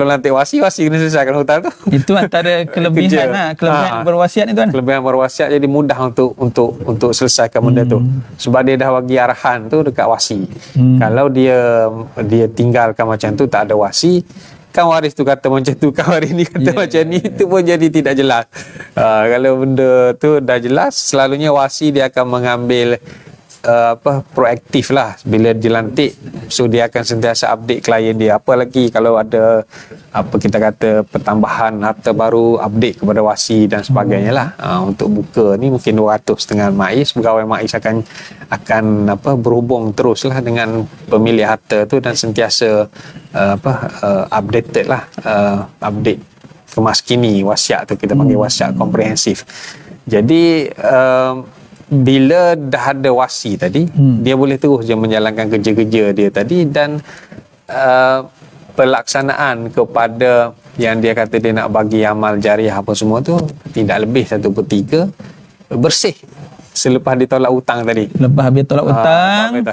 lantik wasi kena selesaikan hutang tu. Itu antara kelebihan kelebihan berwasiat itu kan. Kelebihan berwasiat jadi mudah untuk selesaikan benda tu. Sebab dia dah bagi arahan tu dekat wasi. Kalau dia tinggalkan macam tu, tak ada wasi, kan waris tu kata macam tu, kan waris ni kata macam ni, itu pun jadi tidak jelas. Kalau benda tu dah jelas, selalunya wasi dia akan mengambil proaktif lah bila dilantik. So dia akan sentiasa update klien dia. Apa lagi kalau ada kita kata pertambahan harta baru, update kepada wasi dan sebagainya lah. Untuk buka ni mungkin 200 dengan MAIS, pegawai MAIS akan berhubung terus lah dengan pemilik harta tu, dan sentiasa updated lah, update kemaskini wasiat tu, kita panggil wasiat komprehensif. Jadi bila dah ada wasi tadi, dia boleh terus je menjalankan kerja-kerja dia tadi, dan pelaksanaan kepada yang dia kata dia nak bagi amal jariah apa semua tu tidak lebih 1/3 bersih selepas dia tolak hutang tadi. Lepas habis tolak hutang,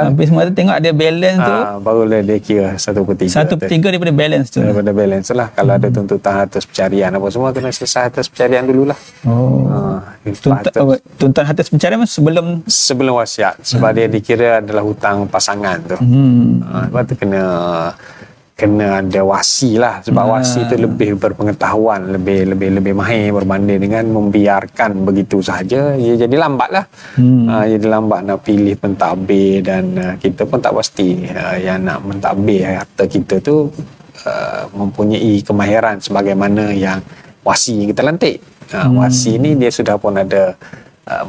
habis semua tu tengok ada balance tu, barulah dia kira 1/3. 1/3 daripada balance tu. Daripada balance lah. Kalau ada tuntutan atas pencarian apa semua, kena selesai atas pencarian dululah. Tuntutan atas pencarian sebelum wasiat, sebab dia dikira adalah hutang pasangan tu. Lepas tu kena ada wasi lah, sebab wasi tu lebih berpengetahuan, lebih mahir berbanding dengan membiarkan begitu sahaja. Ia jadi lambat lah. Jadi lambat nak pilih pentadbir, dan kita pun tak pasti yang nak mentadbir harta kita tu mempunyai kemahiran sebagaimana yang wasi yang kita lantik. Wasi ni dia sudah pun ada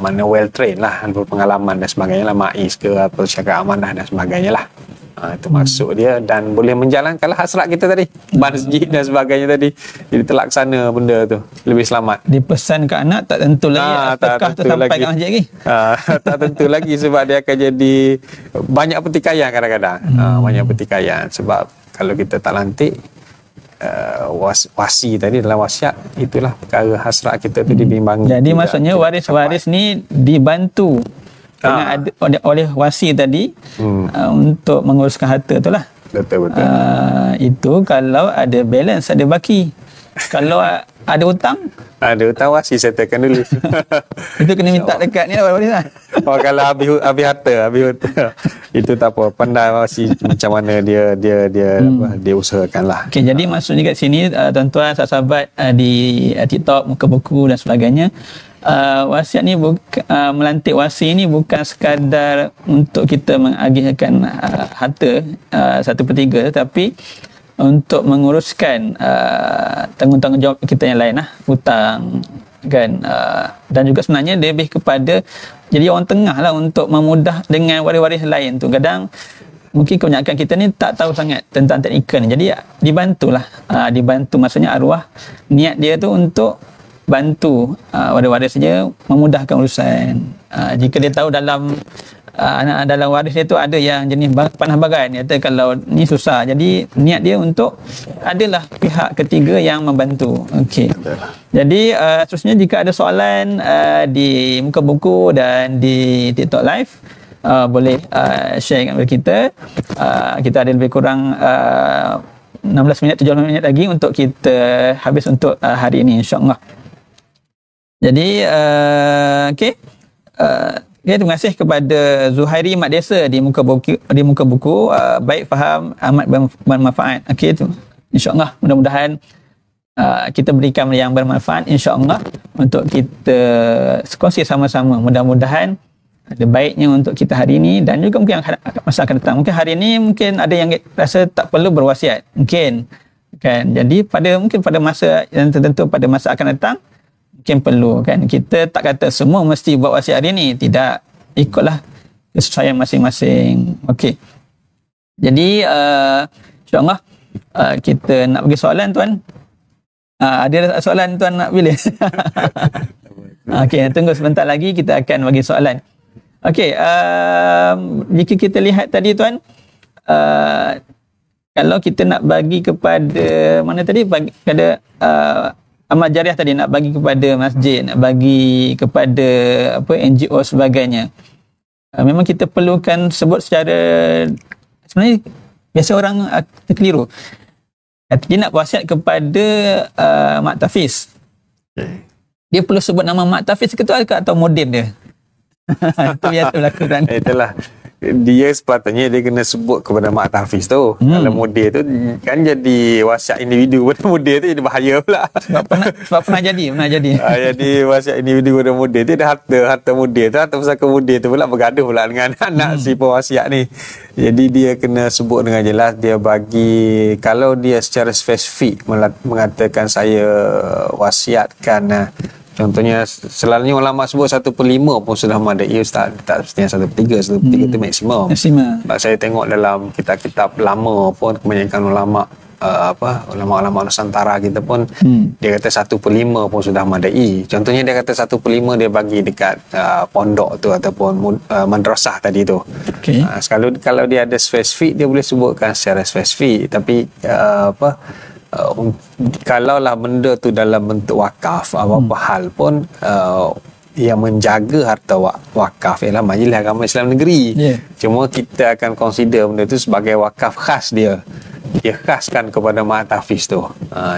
mana well trained lah, berpengalaman dan sebagainya lah, MAIS ke apa, syarat amanah dan sebagainya lah. Itu maksud dia, dan boleh menjalankanlah hasrat kita tadi, masjid dan sebagainya tadi. Jadi terlaksana benda tu, lebih selamat. Dipesan ke anak tak tentu lagi apakah tu sampai kat masjid lagi. Tak tentu lagi, sebab dia akan jadi banyak pertikaian kadang-kadang. Banyak pertikaian, sebab kalau kita tak lantik wasi tadi dalam wasiat, itulah perkara hasrat kita tu dibimbangi. Jadi maksudnya waris-waris ni dibantu oleh wasi tadi untuk menguruskan harta tu lah. Betul. Itu kalau ada balance, ada baki. Kalau ada hutang, wasi settlekan dulu. Itu kena minta dekat ni lah waris lah. Kalau habis harta itu tak apa, pandai wasi macam mana dia usahakan lah. Okay, jadi maksudnya kat sini tuan-tuan sahabat di TikTok, muka buku dan sebagainya, wasiat ni melantik wasi ni bukan sekadar untuk kita mengagihkan harta 1/3, tetapi untuk menguruskan tanggungjawab kita yang lain lah, hutang kan, dan juga sebenarnya dia lebih kepada jadi orang tengah lah untuk memudah dengan waris-waris lain tu. Kadang mungkin kebanyakan kita ni tak tahu sangat tentang teknikal ni, jadi dibantulah, dibantu maksudnya arwah niat dia tu untuk bantu waris-waris saja memudahkan urusan. Jika dia tahu dalam dalam waris dia tu ada yang jenis panah bagan, dia kata kalau ni susah, jadi niat dia untuk adalah pihak ketiga yang membantu. Okey. Jadi seterusnya jika ada soalan di muka buku dan di TikTok live, boleh share dengan kita. Kita ada lebih kurang 16 minit 17 minit lagi untuk kita habis untuk hari ini, insya-Allah. Jadi okey, terima kasih kepada Zuhairi Mat Desa di muka buku, baik faham, amat bermanfaat. Okey, insya-Allah mudah-mudahan kita berikan yang bermanfaat, insya-Allah, untuk kita kongsi sama-sama. Mudah-mudahan ada baiknya untuk kita hari ini dan juga mungkin masa akan datang. Mungkin hari ini mungkin ada yang rasa tak perlu berwasiat, mungkin kan. Jadi mungkin pada masa yang tertentu, pada masa akan datang mungkin perlu kan. Kita tak kata semua mesti buat wasiat hari ini, tidak, ikutlah kesesuaian masing-masing. Okey, jadi insya-Allah kita nak bagi soalan tuan. Ada soalan tuan nak pilih? Okey, tunggu sebentar lagi kita akan bagi soalan. Okey, jika kita lihat tadi tuan, kalau kita nak bagi kepada mana tadi, bagi kepada amal jariah tadi, nak bagi kepada masjid, nak bagi kepada NGO sebagainya, memang kita perlukan sebut secara, sebenarnya biasa orang terkeliru, dia nak wasiat kepada Mak Tafiz, dia perlu sebut nama Mak Tafiz ke tu atau model dia? Itu biasa berlaku kan. Itulah, dia sepatutnya dia kena sebut kepada Mak Tafiz tu. Kalau model tu kan jadi wasiat individu pada model tu, jadi bahaya pula. Sebab pernah jadi. Jadi wasiat individu pada model tu, ada harta model tu, harta pusaka model tu pula bergaduh pula dengan anak si pewasiat ni. Jadi dia kena sebut dengan jelas, dia bagi, kalau dia secara spesifik mengatakan saya wasiatkan, contohnya selalunya ulama sebut 1/5 pun sudah memadai, ustaz. Tak mestinya 1/3 tu maksimum. Sebab saya tengok dalam kitab-kitab lama pun kebanyakan ulama ulama-ulama Nusantara kita pun dia kata 1/5 pun sudah madai. Contohnya dia kata 1/5 dia bagi dekat pondok tu ataupun madrasah tadi tu. Okay. Kalau dia ada spesifik dia boleh sebutkan secara spesifik, tapi kalaulah benda tu dalam bentuk wakaf, apa-apa hal pun yang menjaga harta wakaf ialah Majlis Agama Islam Negeri. Cuma kita akan consider benda tu sebagai wakaf khas dia khaskan kepada Mahatafiz tu.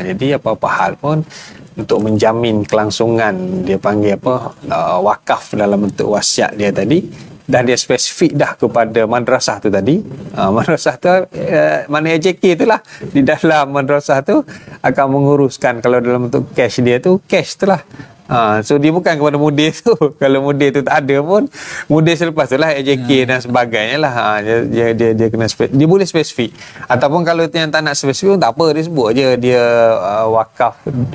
Jadi apa-apa hal pun untuk menjamin kelangsungan, dia panggil wakaf dalam bentuk wasiat dia tadi, dan dia spesifik dah kepada madrasah tu tadi. Madrasah tu mana AJK tu lah, di dalam madrasah tu akan menguruskan. Kalau dalam bentuk cash dia tu, cash tu lah. So dia bukan kepada mudir tu. Kalau mudir tu tak ada pun, mudir selepas tu lah AJK dan sebagainya lah. Dia kena dia boleh spesifik. Ataupun kalau yang tak nak spesifik pun tak apa, dia sebut je dia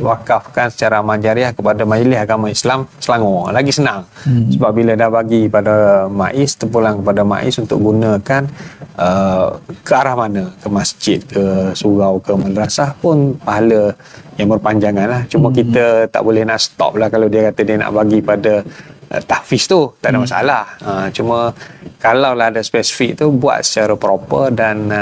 wakafkan secara majariah kepada Majlis Agama Islam Selangor. Lagi senang. Sebab bila dah bagi pada MAIS, terpulang kepada MAIS untuk gunakan ke arah mana, ke masjid, ke surau, ke madrasah pun pahala yang berpanjangan lah. Cuma kita tak boleh nak stop lah. Kalau dia kata dia nak bagi pada tahfiz tu, tak ada masalah. Cuma kalau lah ada spesifik tu, buat secara proper. Dan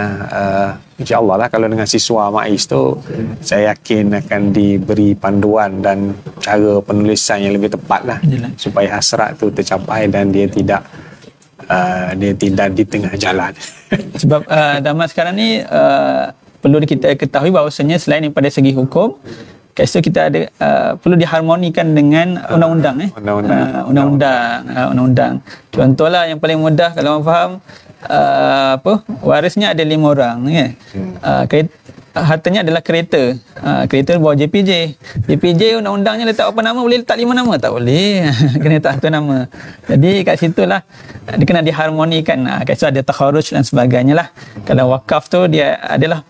insyaAllah lah kalau dengan siswa MAIS tu, saya yakin akan diberi panduan dan cara penulisan yang lebih tepat lah, supaya hasrat tu tercapai dan dia tidak di tengah jalan. Sebab zaman sekarang ni perlu kita ketahui bahawasanya selain daripada segi hukum, kat situ kita ada perlu diharmonikan dengan undang-undang. Undang-undang. Contohlah yang paling mudah kalau orang faham, warisnya ada 5 orang, hartanya adalah kereta. Kereta bawa JPJ. JPJ undang-undangnya letak apa nama? Boleh letak 5 nama? Tak boleh. Kena letak satu nama. Jadi kat situlah dia kena diharmonikan. Kat situ ada takharuj dan sebagainya lah. Kalau wakaf tu dia adalah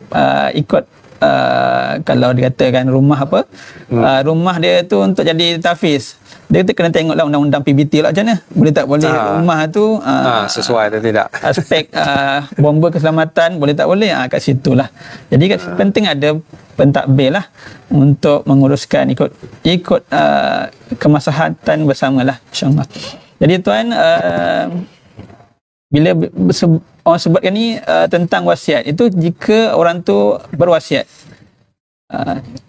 ikut kalau dikatakan rumah rumah dia tu untuk jadi tahfiz, dia kena tengoklah undang-undang PBT lah macam mana. Boleh tak boleh rumah tu sesuai atau tidak, aspek bomba keselamatan boleh tak boleh, kat situlah. Jadi penting ada pentadbir lah untuk menguruskan ikut kemaslahatan bersamalah, insyaAllah. Jadi tuan, bila orang sebutkan ni tentang wasiat, itu jika orang tu berwasiat,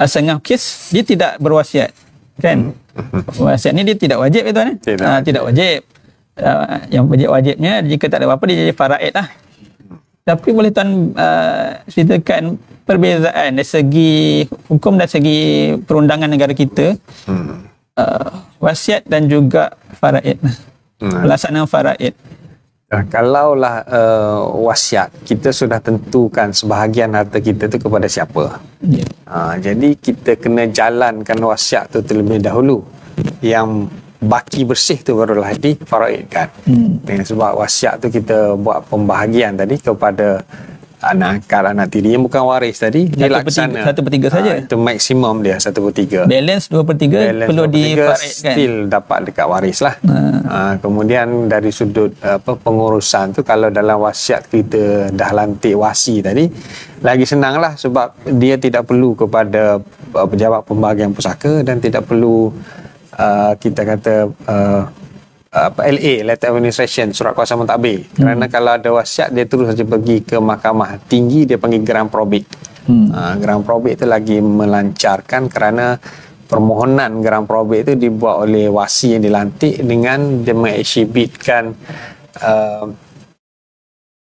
asal kes dia tidak berwasiat, kan? Wasiat ni dia tidak wajib, tuan. Tidak wajib. Yang wajibnya jika tak ada apa-apa dia jadi faraid lah. Tapi boleh tuan ceritakan perbezaan dari segi hukum dan segi perundangan negara kita, wasiat dan juga faraid, pelaksanaan faraid. Kalaulah wasiat, kita sudah tentukan sebahagian harta kita tu kepada siapa. Jadi kita kena jalankan wasiat tu terlebih dahulu. Yang baki bersih tu barulah difaraidkan. Sebab wasiat tu kita buat pembahagian tadi kepada anak angkat, anak tiri yang bukan waris tadi, dia laksana 1/3 saja. Itu maksimum dia 1/3. Balance 2/3 perlu difaraidkan, still dapat dekat waris lah. Kemudian dari sudut pengurusan tu, kalau dalam wasiat kita dah lantik wasi tadi, lagi senang lah, sebab dia tidak perlu kepada pejabat pembahagian pusaka dan tidak perlu kita kata LA, Letter Administration, surat kuasa mentadbir. Kerana kalau ada wasiat, dia terus saja pergi ke mahkamah tinggi, dia panggil Grand Probate. Grand Probate itu lagi melancarkan, kerana permohonan Grand Probate itu dibuat oleh wasi yang dilantik dengan dia mengeksibitkan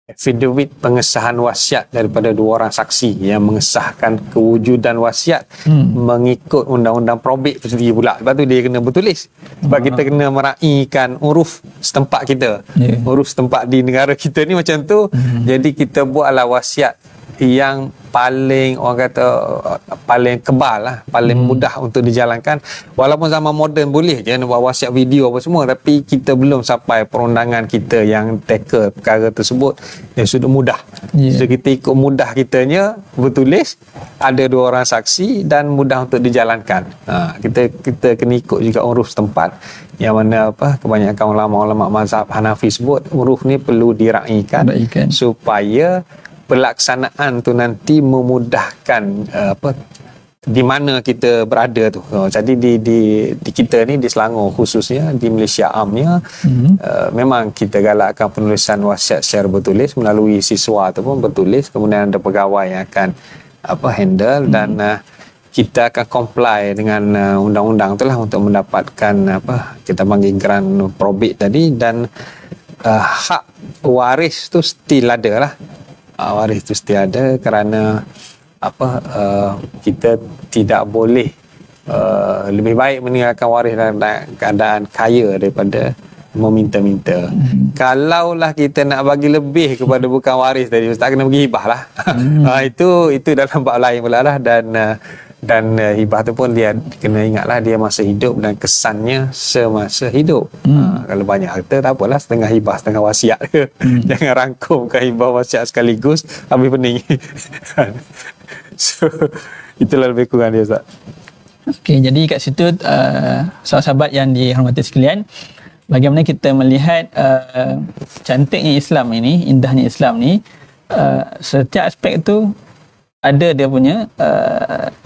affidavit pengesahan wasiat daripada 2 orang saksi yang mengesahkan kewujudan wasiat mengikut undang-undang probate itu sendiri pula. Sebab tu dia kena bertulis. Sebab kita kena meraihkan uruf setempat kita. Uruf setempat di negara kita ni macam tu. Jadi kita buatlah wasiat yang paling, orang kata paling kebal lah, paling mudah untuk dijalankan. Walaupun zaman moden boleh je nak buat wasiat video apa semua, tapi kita belum sampai perundangan kita yang tackle perkara tersebut yang sudah mudah. So kita ikut mudah kitanya, bertulis, ada 2 orang saksi dan mudah untuk dijalankan. Kita kena ikut juga uruf setempat, yang mana kebanyakan ulama-ulama mazhab Hanafi sebut uruf ni perlu diraihkan supaya pelaksanaan tu nanti memudahkan di mana kita berada tu. Jadi di kita ni di Selangor khususnya, di Malaysia amnya, memang kita galakkan penulisan wasiat secara bertulis melalui siswa ataupun bertulis, kemudian ada pegawai yang akan handle, dan kita akan comply dengan undang-undang tu lah untuk mendapatkan kita panggil grant probate tadi, dan hak waris tu still ada lah. Waris tu still ada kerana kita tidak boleh lebih baik meninggalkan waris dalam keadaan kaya daripada meminta-minta. Kalaulah kita nak bagi lebih kepada bukan waris tadi, tak kena bagi hibah lah. Itu dalam bab lain pula lah, dan hibah tu pun dia kena ingatlah dia masa hidup dan kesannya semasa hidup. Kalau banyak harta tak apalah, setengah hibah setengah wasiat ke. Jangan rangkumkan hibah wasiat sekaligus habis pening. So itulah lebih kurang dia, Ustaz. Okey, jadi kat situ sahabat-sahabat yang dihormati sekalian, bagaimana kita melihat cantiknya Islam ini, indahnya Islam ni, setiap aspek tu ada dia punya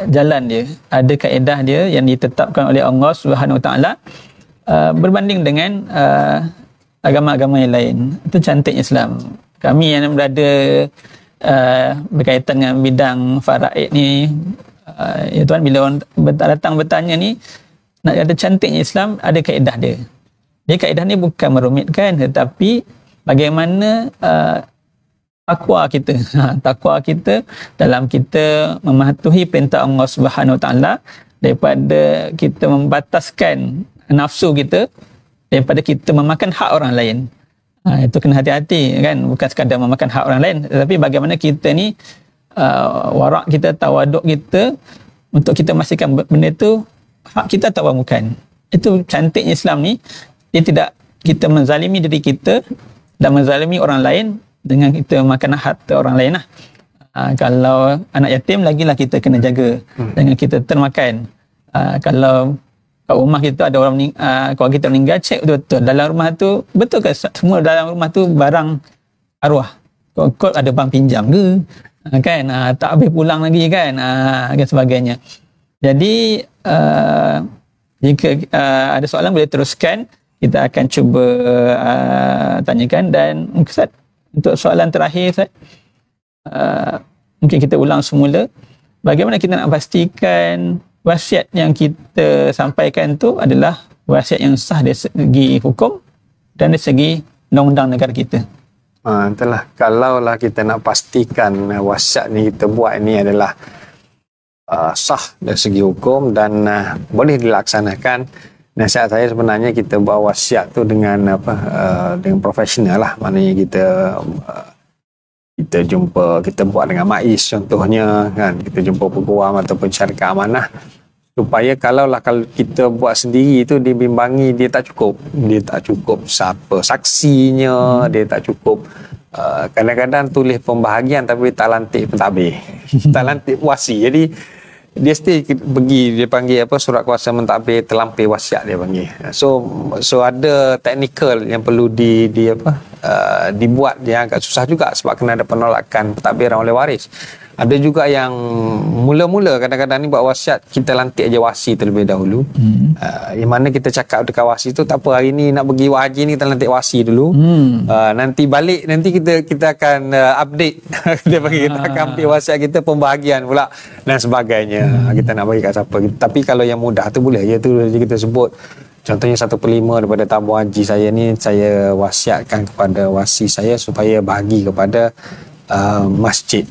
jalan dia, ada kaedah dia yang ditetapkan oleh Allah Subhanahu Wa Taala berbanding dengan agama-agama yang lain. Itu cantiknya Islam. Kami yang berada berkaitan dengan bidang faraid ni, ya tuan, bila orang datang bertanya ni, nak ada cantiknya Islam, ada kaedah dia. Dia kaedah ni bukan merumitkan, tetapi bagaimana takwa kita, takwa kita dalam kita mematuhi perintah Allah Subhanahu Wa Taala, daripada kita membataskan nafsu kita, daripada kita memakan hak orang lain. Itu kena hati-hati kan, bukan sekadar memakan hak orang lain, tetapi bagaimana kita ni warak kita, tawaduk kita, untuk kita memastikan benda itu hak kita atau bukan. Itu cantiknya Islam ni, dia tidak kita menzalimi diri kita dan menzalimi orang lain dengan kita makan harta orang lain lah. Kalau anak yatim lagilah kita kena jaga dengan kita termakan. Kalau kat rumah kita ada orang keluarga kita meninggal, cek betul-betul dalam rumah tu betul ke semua dalam rumah tu barang arwah, kod ada bank pinjam ke, kan, tak habis pulang lagi kan, dan sebagainya. Jadi jika ada soalan boleh teruskan, kita akan cuba tanyakan. Dan Ustaz, untuk soalan terakhir, Ustaz, mungkin kita ulang semula, bagaimana kita nak pastikan wasiat yang kita sampaikan tu adalah wasiat yang sah dari segi hukum dan dari segi undang-undang negara kita. Itulah, kalaulah kita nak pastikan wasiat ni kita buat ni adalah sah dari segi hukum dan boleh dilaksanakan, nasihat saya sebenarnya kita buat wasiat tu dengan dengan profesional lah. Maknanya kita jumpa, kita buat dengan MAIS contohnya kan, kita jumpa peguam ataupun syarikat amanah, supaya kalau kita buat sendiri tu dibimbangi, dia tak cukup siapa saksinya, dia tak cukup kadang-kadang tulis pembahagian tapi tak lantik pentadbir, tak lantik wasi. Jadi dia pergi, dia panggil surat kuasa mentadbir terlampau wasiat dia panggil. So ada teknikal yang perlu dibuat yang agak susah juga, sebab kena ada penolakan pentadbiran oleh waris. Ada juga yang mula-mula kadang-kadang ni buat wasiat, kita lantik aja wasi terlebih dahulu. Yang mana kita cakap dekat wasi tu, tak apa hari ni nak pergi buat haji ni kita lantik wasi dulu. Nanti balik, nanti kita akan update. Dia panggil, kita akan update wasiat kita, pembahagian pula dan sebagainya. Kita nak bagi kat siapa. Tapi kalau yang mudah tu boleh je tu kita sebut. Contohnya 1/5 daripada tabung haji saya ni, saya wasiatkan kepada wasi saya supaya bagi kepada masjid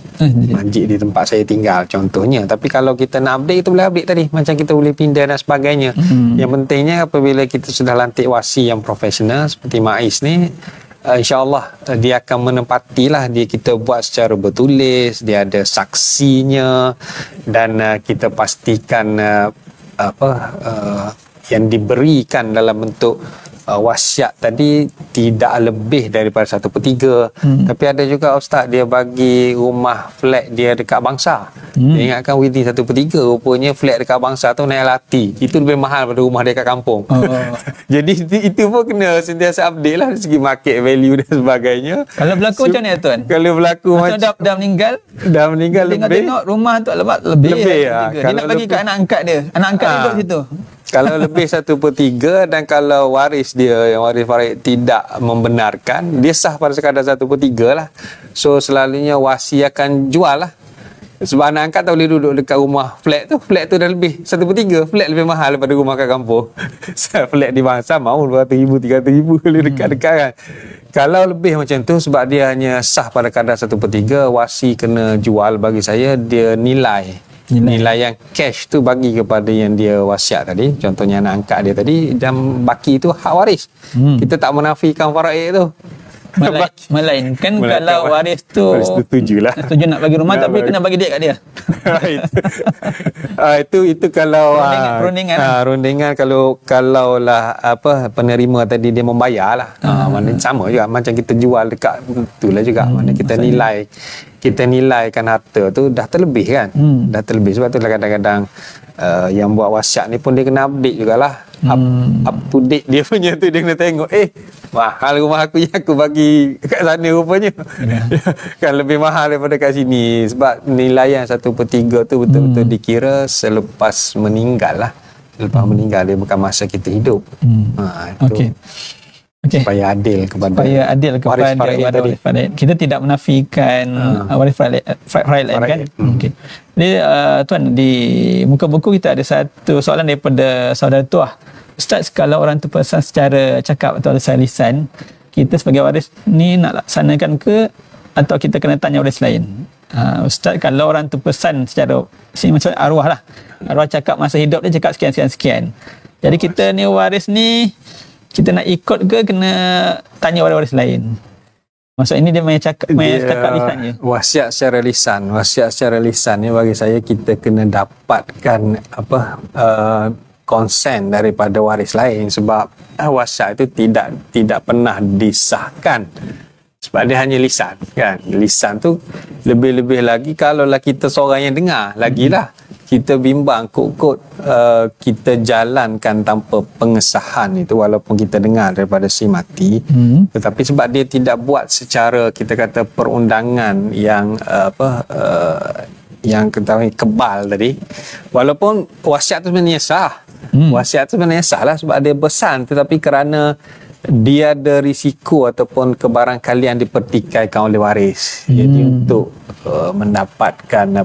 di tempat saya tinggal contohnya. Tapi kalau kita nak update, kita boleh update tadi, macam kita boleh pindah dan sebagainya. Yang pentingnya apabila kita sudah lantik wasi yang profesional seperti MAIS ni, insya-Allah dia akan menempatilah, dia kita buat secara bertulis, dia ada saksinya, dan kita pastikan yang diberikan dalam bentuk wasiat tadi tidak lebih daripada 1/3. Tapi ada juga ustaz dia bagi rumah flat dia dekat Bangsa. Dia ingatkan within 1/3, rupanya flat dekat Bangsa tu naik LRT. Itu lebih mahal daripada rumah dia kat kampung. Jadi itu pun kena sentiasa update lah dari segi market value dan sebagainya. Kalau berlaku macam ni tuan? Kalau berlaku macam dah meninggal lebih. Tengok rumah tu lebih ya. Dia nak bagi kat anak angkat dia. Anak angkat dia duduk situ. Kalau lebih 1/3 dan kalau waris dia yang waris tidak membenarkan, dia sah pada sekadar 1/3 lah. So selalunya wasi akan jual lah. Sebab anak angkat tak boleh duduk dekat rumah flat tu dah lebih 1/3. Flat lebih mahal daripada rumah kat kampung. Flat di Bangsa mau 200,000 300,000 boleh dekat-dekat kan. Kalau lebih macam tu, sebab dia hanya sah pada kadar 1/3, wasi kena jual. Bagi saya dia nilai yang cash tu bagi kepada yang dia wasiat tadi, contohnya anak angkat dia tadi, dan baki tu hak waris. Kita tak menafikan faraid tu. Melainkan kalau waris tu setuju nak bagi rumah, tapi kena bagi duit kat dia. Itu kalau rundingan kalau lah penerima tadi dia membayar lah. Maknanya sama juga macam kita jual dekat itulah juga. Maknanya kita nilaikan harta tu dah terlebih kan. Dah terlebih. Sebab tu lah kadang-kadang yang buat wasiat ni pun dia kena update jugalah. Up to date dia punya tu, dia kena tengok mahal rumah aku yang aku bagi kat sana rupanya. Kan lebih mahal daripada kat sini. Sebab nilaian 1/3 tu betul-betul dikira selepas meninggal lah. Selepas meninggal, dia bukan masa kita hidup. Itu supaya adil kepada waris faraid. Kita tidak menafikan waris faraid kan. Okay. Jadi tuan, di muka buku kita ada satu soalan daripada saudara Tuah. Ustaz, kalau orang tu pesan secara cakap atau lisan, kita sebagai waris ni nak laksanakan ke, atau kita kena tanya waris lain? Ustaz, kalau orang tu pesan secara macam arwah lah, arwah cakap masa hidup dia cakap sekian. Jadi kita ni waris ni, kita nak ikut ke kena tanya waris lain? Maksud ini dia main cakap lisan je. Wasiat secara lisan ni bagi saya kita kena dapatkan konsen daripada waris lain, sebab wasiat itu tidak pernah disahkan. Sebab dia hanya lisan kan. Lisan tu lebih-lebih lagi kalaulah kita seorang yang dengar, lagilah kita bimbang kod kita jalankan tanpa pengesahan itu, walaupun kita dengar daripada si mati. Tetapi sebab dia tidak buat secara kita kata perundangan yang yang ketahui kebal tadi, walaupun wasiat tu sebenarnya sah. Wasiat tu sebenarnya sah lah sebab dia pesan, tetapi kerana dia ada risiko ataupun kebarangkalian dipertikaikan oleh waris. Jadi untuk mendapatkan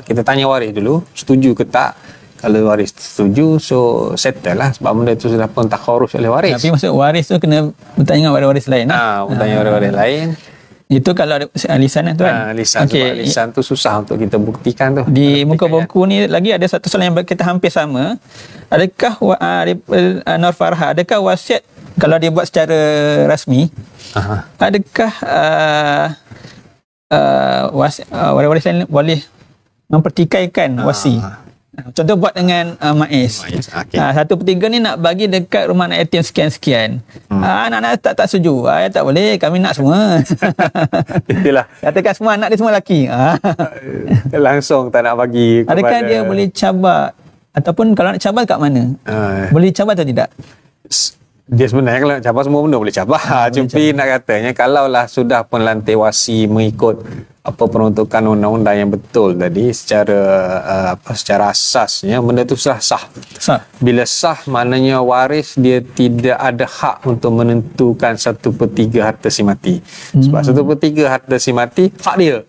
kita tanya waris dulu setuju ke tak. Kalau waris setuju, so settle lah, sebab benda tu sudah pun takharus oleh waris. Tapi maksud waris tu kena bertanya dengan waris lain lah. Bertanya waris lain. Itu kalau ada lisan tu kan. Lisan, sebab lisan tu susah untuk kita buktikan tu. Di muka buku ni lagi ada satu soalan yang kita hampir sama. Adakah Nur Farha, adakah wasiat kalau dia buat secara rasmi, adakah waris lain boleh mempertikaikan wasi? Contoh buat dengan MAIS. 1/3 ni nak bagi dekat rumah anak yatim sekian-sekian. Anak-anak tak setuju. Tak boleh, kami nak semua. Itulah. Katakan semua anak dia semua lelaki. Langsung tak nak bagi kepada... Adakah dia boleh cabar, ataupun kalau nak cabar kat mana? Boleh cabar atau tidak? Dia sebenarnya kalau nak cabar semua benda boleh cabar. Cuma nak katanya kalaulah sudah penlantik wasi mengikut peruntukan undang-undang yang betul tadi, secara asasnya benda tu sudah sah. Bila sah, maknanya waris dia tidak ada hak untuk menentukan 1/3 harta si mati. Sebab 1/3 harta si mati hak dia.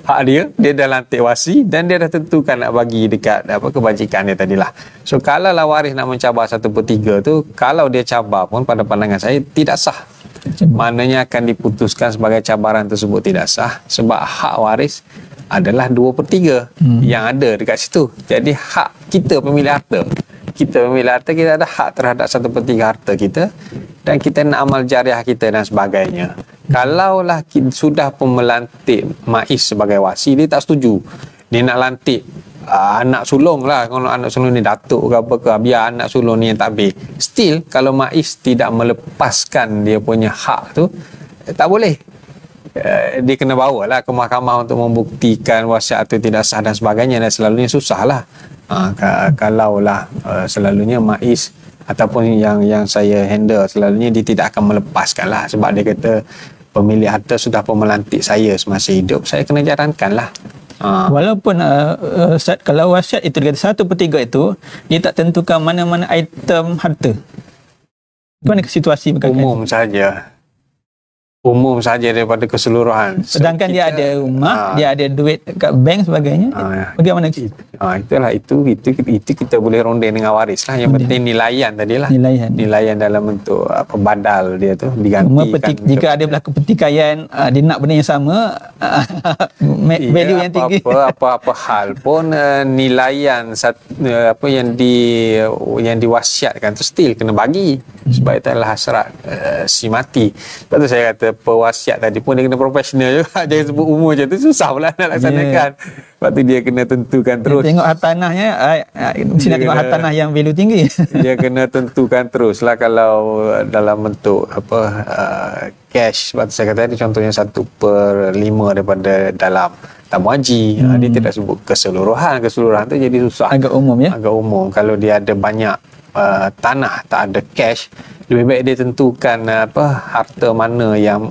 Hak dia dah lantik wasi dan dia dah tentukan nak bagi dekat kebajikan dia tadilah. So kalaulah waris nak mencabar 1/3 tu, kalau dia cabar pun pada pandangan saya tidak sah. Maknanya akan diputuskan sebagai cabaran tersebut tidak sah, sebab hak waris adalah 2/3 yang ada dekat situ. Jadi hak kita pemilik harta, kita ada hak terhadap 1/3 harta kita, dan kita nak amal jariah kita dan sebagainya. Kalaulah sudah pun melantik MAIS sebagai wasi, dia tak setuju, dia nak lantik anak sulung lah, kalau anak sulung ni datuk ke apa ke, biar anak sulung ni yang takbir. Still kalau maiz tidak melepaskan dia punya hak tu, tak boleh. Dia kena bawa lah ke mahkamah untuk membuktikan wasiat tu tidak sah dan sebagainya, dan selalunya susah lah. Kalau lah selalunya maiz ataupun yang saya handle, selalunya dia tidak akan melepaskan lah, sebab dia kata pemilik harta sudah pun melantik saya semasa hidup, saya kena jalankan lah. Walaupun Ustaz, kalau wasiat itu dia kata 1/3 itu, dia tak tentukan mana-mana item harta. Mana situasi berkaitan? Umum saja daripada keseluruhan. Sedangkan dia ada rumah, dia ada duit kat bank sebagainya. Bagaimana? Itulah itu kita boleh rondeng dengan waris lah. Yang penting nilaian tadilah. Nilaian dalam bentuk badal dia tu digantikan. Jika ada berlaku pertikaian, dia nak benda yang sama, value yang tinggi. Apa hal pun nilaian apa yang diwasiatkan tu still kena bagi. Sebab itu adalah hasrat si mati. Sebab tu saya kata pewasiat tadi pun dia kena profesional juga. Jangan sebut umur je tu, susah pula nak laksanakan. Sebab tu dia kena tentukan terus. Dia tengok hartanahnya, mesti nak tengok hartanah yang value tinggi. Dia kena tentukan terus lah kalau dalam bentuk cash. Sebab tu saya kata tadi contohnya 1/5 daripada dalam tabung haji. Dia tidak sebut keseluruhan. Keseluruhan tu jadi susah. Agak umum ya? Agak umum. Kalau dia ada banyak tanah, tak ada cash, lebih baik dia tentukan harta mana yang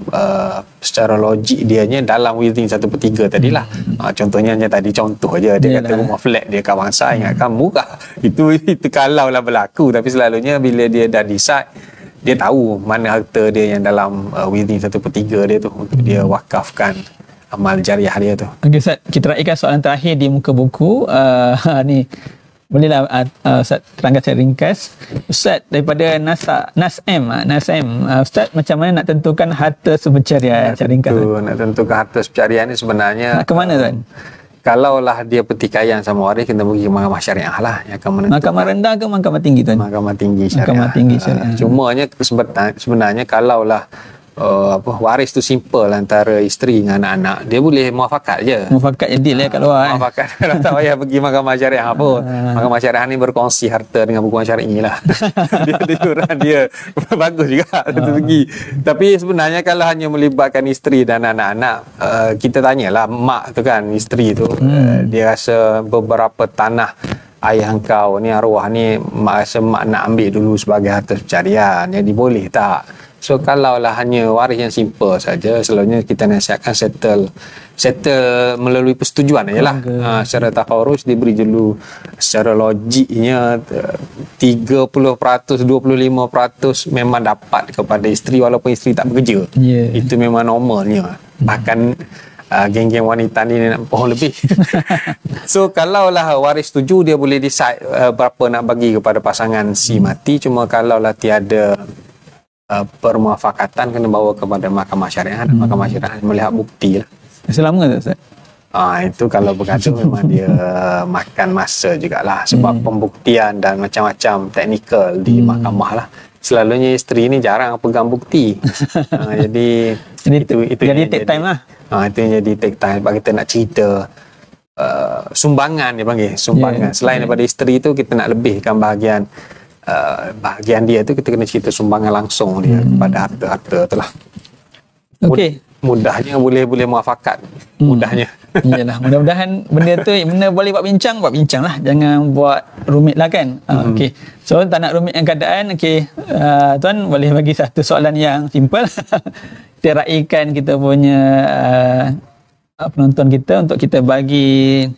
secara logik dianya dalam within 1/3 tadilah. Contohnya hanya tadi contoh je, dia kata rumah flat dia kat Bangsa, ingatkan murah. Itu kalau lah berlaku, tapi selalunya bila dia dah decide, dia tahu mana harta dia yang dalam within 1/3 dia tu untuk dia wakafkan amal jariah dia tu. Okey Ustaz, kita raikan soalan terakhir di muka buku. Ni bolehlah Ustaz terangkan secara ringkas. Ustaz, daripada Nas-M, Ustaz, macam mana nak tentukan harta sepencarian secara ringkas? Nak tentukan harta sepencarian ni sebenarnya ke mana tuan? Kalaulah dia pertikaian sama waris, kita pergi ke mahkamah syariah lah yang akan menentukan. Mahkamah rendah ke mahkamah tinggi tuan? Mahkamah tinggi syariah. Mahkamah tinggi syariah. Cumanya sebenarnya kalaulah waris tu simple antara isteri dengan anak-anak, dia boleh muafakat je. Muafakat je deal kat luar. Muafakat kalau tak payah pergi mahkamah syariah apa. Mahkamah syariah ni berkongsi harta dengan buku syar'i lah. dia bagus juga tu pergi. Tapi sebenarnya kalau hanya melibatkan isteri dan anak-anak, kita tanyalah mak tu kan, isteri tu dia rasa beberapa tanah ayah engkau ni, arwah ni, mak rasa mak nak ambil dulu sebagai harta pencarian, jadi boleh tak? So kalaulah hanya waris yang simple saja, selalunya kita nasihatkan settle melalui persetujuan ajalah. Secara tafarus diberi dulu secara logiknya 30%, 25% memang dapat kepada isteri walaupun isteri tak bekerja. Itu memang normalnya. Bahkan geng-geng wanita ni nak pohon lebih. So kalaulah waris setuju, dia boleh decide berapa nak bagi kepada pasangan si mati. Cuma kalaulah tiada permuafakatan, kena bawa kepada mahkamah syariah. Mahkamah syariah melihat bukti lah. Selama tak Ustaz? Itu kalau bergaduh memang dia makan masa jugalah, sebab pembuktian dan macam-macam teknikal di mahkamah lah. Selalunya isteri ni jarang pegang bukti. Jadi take time lah. Itu yang jadi take time, sebab kita nak cerita sumbangan, dia panggil sumbangan. Selain daripada isteri tu, kita nak lebihkan bahagian dia tu, kita kena cerita sumbangan langsung dia kepada harta-harta tu lah. Okey. Mudahnya boleh muafakat. Mudahnya. Iyalah, mudah-mudahan benda boleh buat bincang lah. Jangan buat rumit lah kan. Okey. So tak nak rumitkan keadaan. Okey. Tuan boleh bagi satu soalan yang simple. Kita raikan kita punya penonton kita untuk kita bagi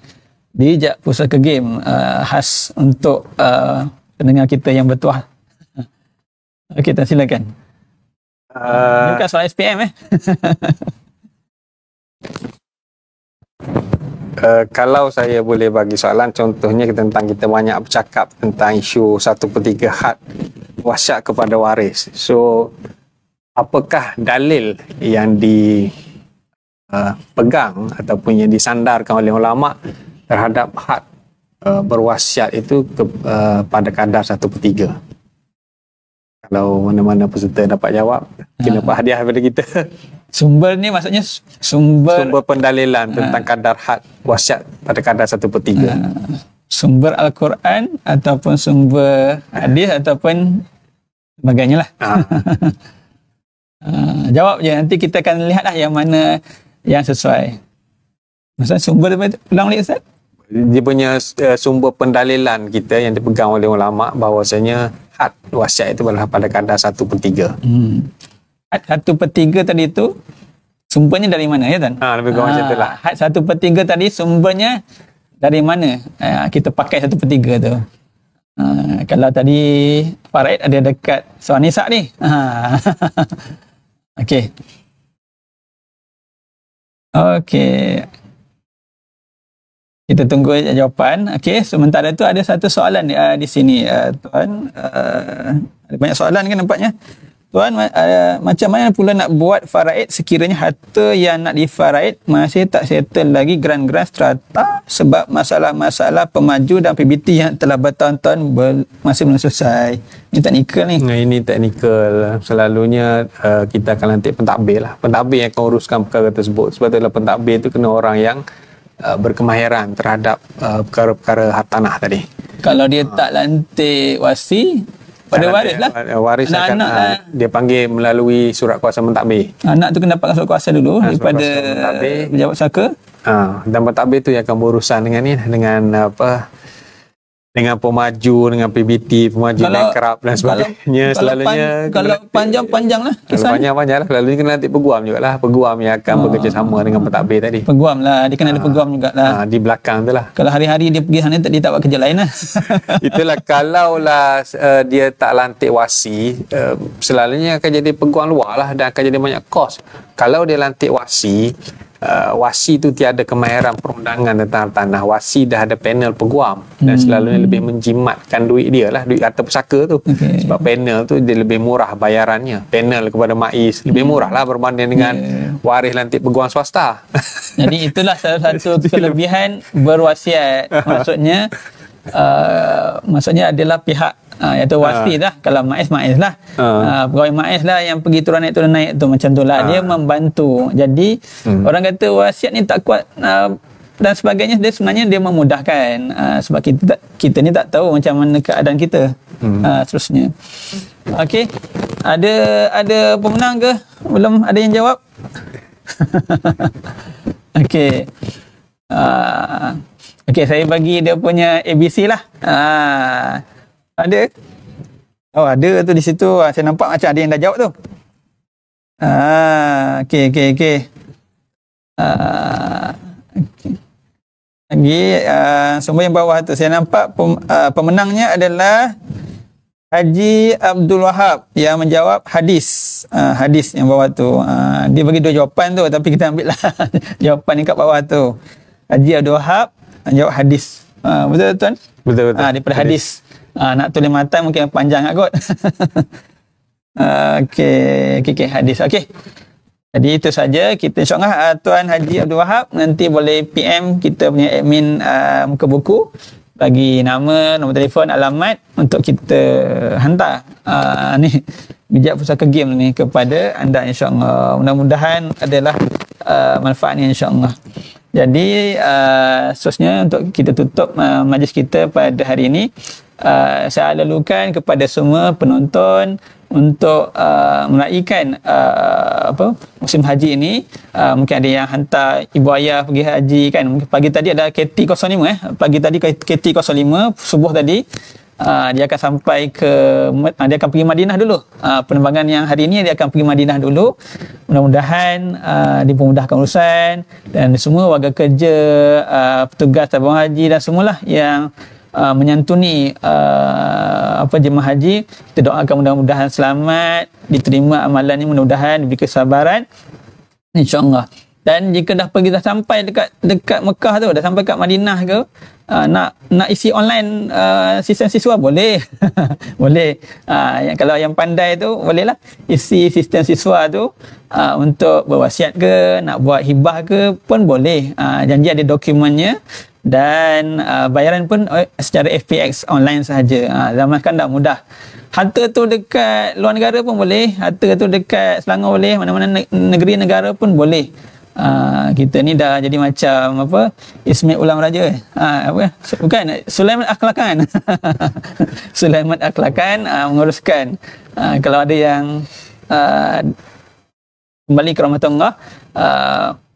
bijak pusaka game khas untuk pendengar kita yang bertuah. Okey, tuan silakan. Bukan soal SPM Kalau saya boleh bagi soalan, contohnya tentang kita banyak bercakap tentang isu 1/3 hak wasiat kepada waris. So apakah dalil yang dipegang ataupun yang disandarkan oleh ulama terhadap hak berwasiat itu pada kadar 1/3? Kalau mana-mana peserta dapat jawab, kena dapat hadiah daripada kita. Sumber ni maksudnya sumber pendalilan tentang kadar had wasiat pada kadar 1/3. Sumber Al-Quran ataupun sumber hadis ataupun sebagainya lah. Jawab je, nanti kita akan lihat lah yang mana yang sesuai. Maksudnya sumber tu ulang balik Ustaz? Dia punya sumber pendalilan kita yang dipegang oleh ulama bahawasanya had wasiat itu adalah pada kadar 1/3. Had 1/3 tadi tu sumbernya dari mana ya Tuan? Lebih kurang macam itulah. Had 1/3 tadi sumbernya dari mana? Kita pakai 1/3 tu. Kalau tadi faraid ada dekat surah Nisa ni. Okey. Kita tunggu jawapan. Okey, sementara tu ada satu soalan di sini Tuan. Ada banyak soalan kan nampaknya. Tuan, macam mana pula nak buat faraid sekiranya harta yang nak difaraid masih tak settle lagi geran-geran strata sebab masalah-masalah pemaju dan PBT yang telah bertahun-tahun masih belum selesai. Ini teknikal ni. Ini teknikal. Selalunya kita akan lantik pentadbir lah. Pentadbir yang akan uruskan perkara tersebut. Sebab itulah pentadbir itu kena orang yang berkemahiran terhadap perkara-perkara hartanah tadi. Kalau dia tak lantik wasi, pada waris lah. Waris akan dia panggil melalui surat kuasa mentadbir. Anak tu kena dapatkan surat kuasa dulu daripada pejabat saka. Dan mentadbir tu yang akan berurusan dengan ni, dengan dengan pemaju, dengan PBT, pemaju bankrupt dan sebagainya. Kalau panjang-panjang lah. Kalau panjang-panjang lah. Selalunya kena nanti peguam jugalah. Peguam yang akan bekerjasama dengan pentadbir tadi. Peguam lah. Dia kena ada peguam jugalah. Di belakang tu lah. Kalau hari-hari dia pergi sana, dia tak buat kerja lain lah. Itulah kalaulah dia tak lantik wasi, selalunya akan jadi peguam luar lah dan akan jadi banyak kos. Kalau dia lantik wasi, wasi tu tiada kemahiran perundangan tentang tanah. Wasi dah ada panel peguam dan selalunya lebih menjimatkan duit dia lah, duit harta pusaka tu. Sebab panel tu dia lebih murah bayarannya. Panel kepada MAIS lebih murah lah berbanding dengan waris lantik peguam swasta. Jadi itulah salah satu kelebihan berwasiat. Maksudnya adalah pihak iaitu wasi lah. Kalau MAIS lah. Pegawai MAIS lah yang pergi turun naik tu macam tu lah. Dia membantu. Jadi orang kata wasiat ni tak kuat dan sebagainya, dia sebenarnya dia memudahkan sebab kita ni tak tahu macam mana keadaan kita. Seterusnya. Okey. Ada pemenang ke? Belum ada yang jawab? Okey. Okey, saya bagi dia punya ABC lah. Ada? Oh, ada tu di situ. Saya nampak macam ada yang dah jawab tu. Okey. Lagi semua yang bawah tu saya nampak pemenangnya adalah Haji Abdul Wahab yang menjawab hadis. Hadis yang bawah tu. Dia bagi dua jawapan tu, tapi kita ambil lah jawapan yang kat bawah tu. Haji Abdul Wahab jawab hadis. Betul tuan? Betul. Daripada hadis. Nak tulis matan mungkin panjang kot. Okey, hadis. Okey. Jadi itu saja. Kita insyaAllah Tuan Haji Abdul Wahab nanti boleh PM kita punya admin muka buku, bagi nama, nombor telefon, alamat untuk kita hantar ni bijak pusaka game ni kepada anda insyaAllah. Mudah-mudahan adalah manfaatnya insyaAllah. Jadi seterusnya untuk kita tutup majlis kita pada hari ini, saya lalukan kepada semua penonton untuk meraihkan musim haji ini. Mungkin ada yang hantar ibu ayah pergi haji kan. Mungkin pagi tadi ada KT05 pagi tadi KT05 subuh tadi. Dia akan sampai dia akan pergi Madinah dulu. Penerbangan yang hari ini dia akan pergi Madinah dulu. Mudah-mudahan dipermudahkan urusan dan semua warga kerja, petugas tabung haji dan semualah yang menyantuni jemaah haji. Kita doakan mudah-mudahan selamat, diterima amalan ini, mudah-mudahan diberi kesabaran insya-Allah. Dan jika dah sampai dekat Mekah tu, dah sampai kat Madinah ke, nak isi online sistem siswa boleh. Boleh. Kalau yang pandai tu bolehlah isi sistem siswa tu untuk berwasiat ke, nak buat hibah ke pun boleh. Janji ada dokumennya dan bayaran pun secara FPX online sahaja. Zaman kan dah mudah. Harta tu dekat luar negara pun boleh, harta tu dekat Selangor boleh, mana-mana negeri negara pun boleh. Kita ni dah jadi macam apa, Ismail Ulam Raja, apa bukan, Sulaiman Akhlakan. Sulaiman Akhlakan menguruskan. Kalau ada yang kembali ke rahmatullah,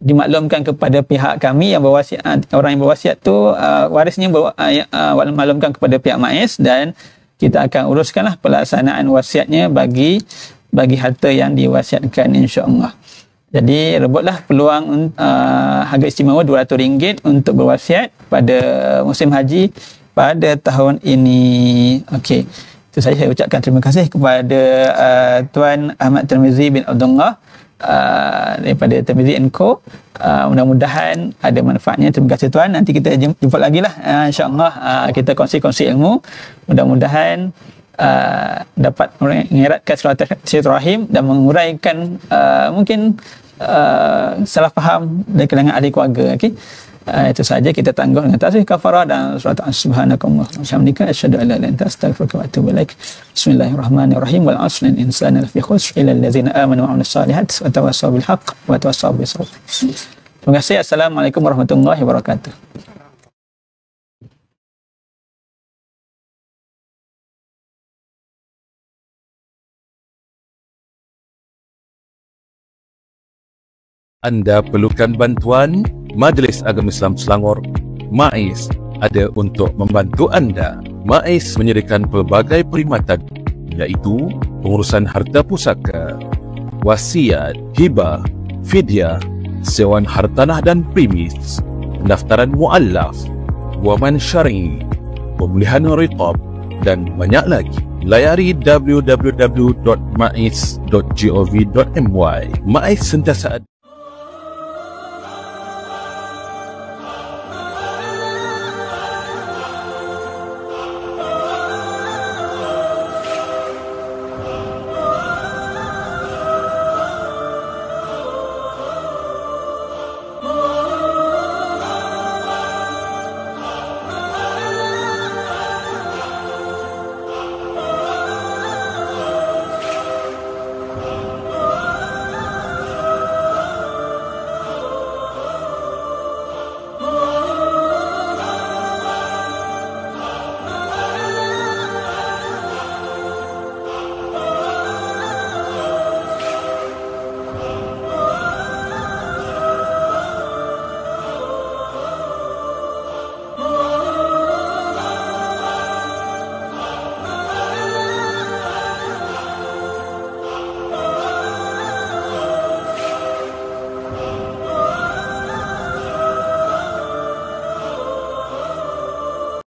dimaklumkan kepada pihak kami yang berwasiat, orang yang berwasiat tu warisnya maklumkan kepada pihak MAIS, dan kita akan uruskanlah pelaksanaan wasiatnya bagi harta yang diwasiatkan, insya-Allah. Jadi rebutlah peluang harga istimewa RM200 untuk berwasiat pada musim haji pada tahun ini. Okey, itu saja. Saya ucapkan terima kasih kepada Tuan Ahmad Tirmizi bin Abdullah daripada Tirmizi & Co. Mudah-mudahan ada manfaatnya. Terima kasih Tuan. Nanti kita jumpa lagi lah, insya-Allah. Kita kongsi-kongsi ilmu. Mudah-mudahan dapat mengeratkan silaturahim dan menguraikan mungkin salah faham dari kalangan ahli keluarga. Okey, itu saja. Kita tangguh dengan tasbih kafarah dan surat subhanakallah wa bihamdika asyhadu an la ilaha illa anta astaghfiruka wa atubu ilaik. Bismillahirrahmanirrahim. Wal 'asri innal insana lafi khusr illa allazina amanu wa 'amilus shalihat wa tawassaw bil haqq wa tawassaw bis sabr. Terima kasih. Assalamualaikum warahmatullahi wabarakatuh. Anda perlukan bantuan, Majlis Agama Islam Selangor, MAIS, ada untuk membantu anda. MAIS menyediakan pelbagai perkhidmatan, iaitu pengurusan harta pusaka, wasiat, hibah, fidyah, sewaan hartanah dan premis, pendaftaran mu'allaf, waman syar'i, pemulihan riqab, dan banyak lagi. Layari www.mais.gov.my. MAIS sentiasa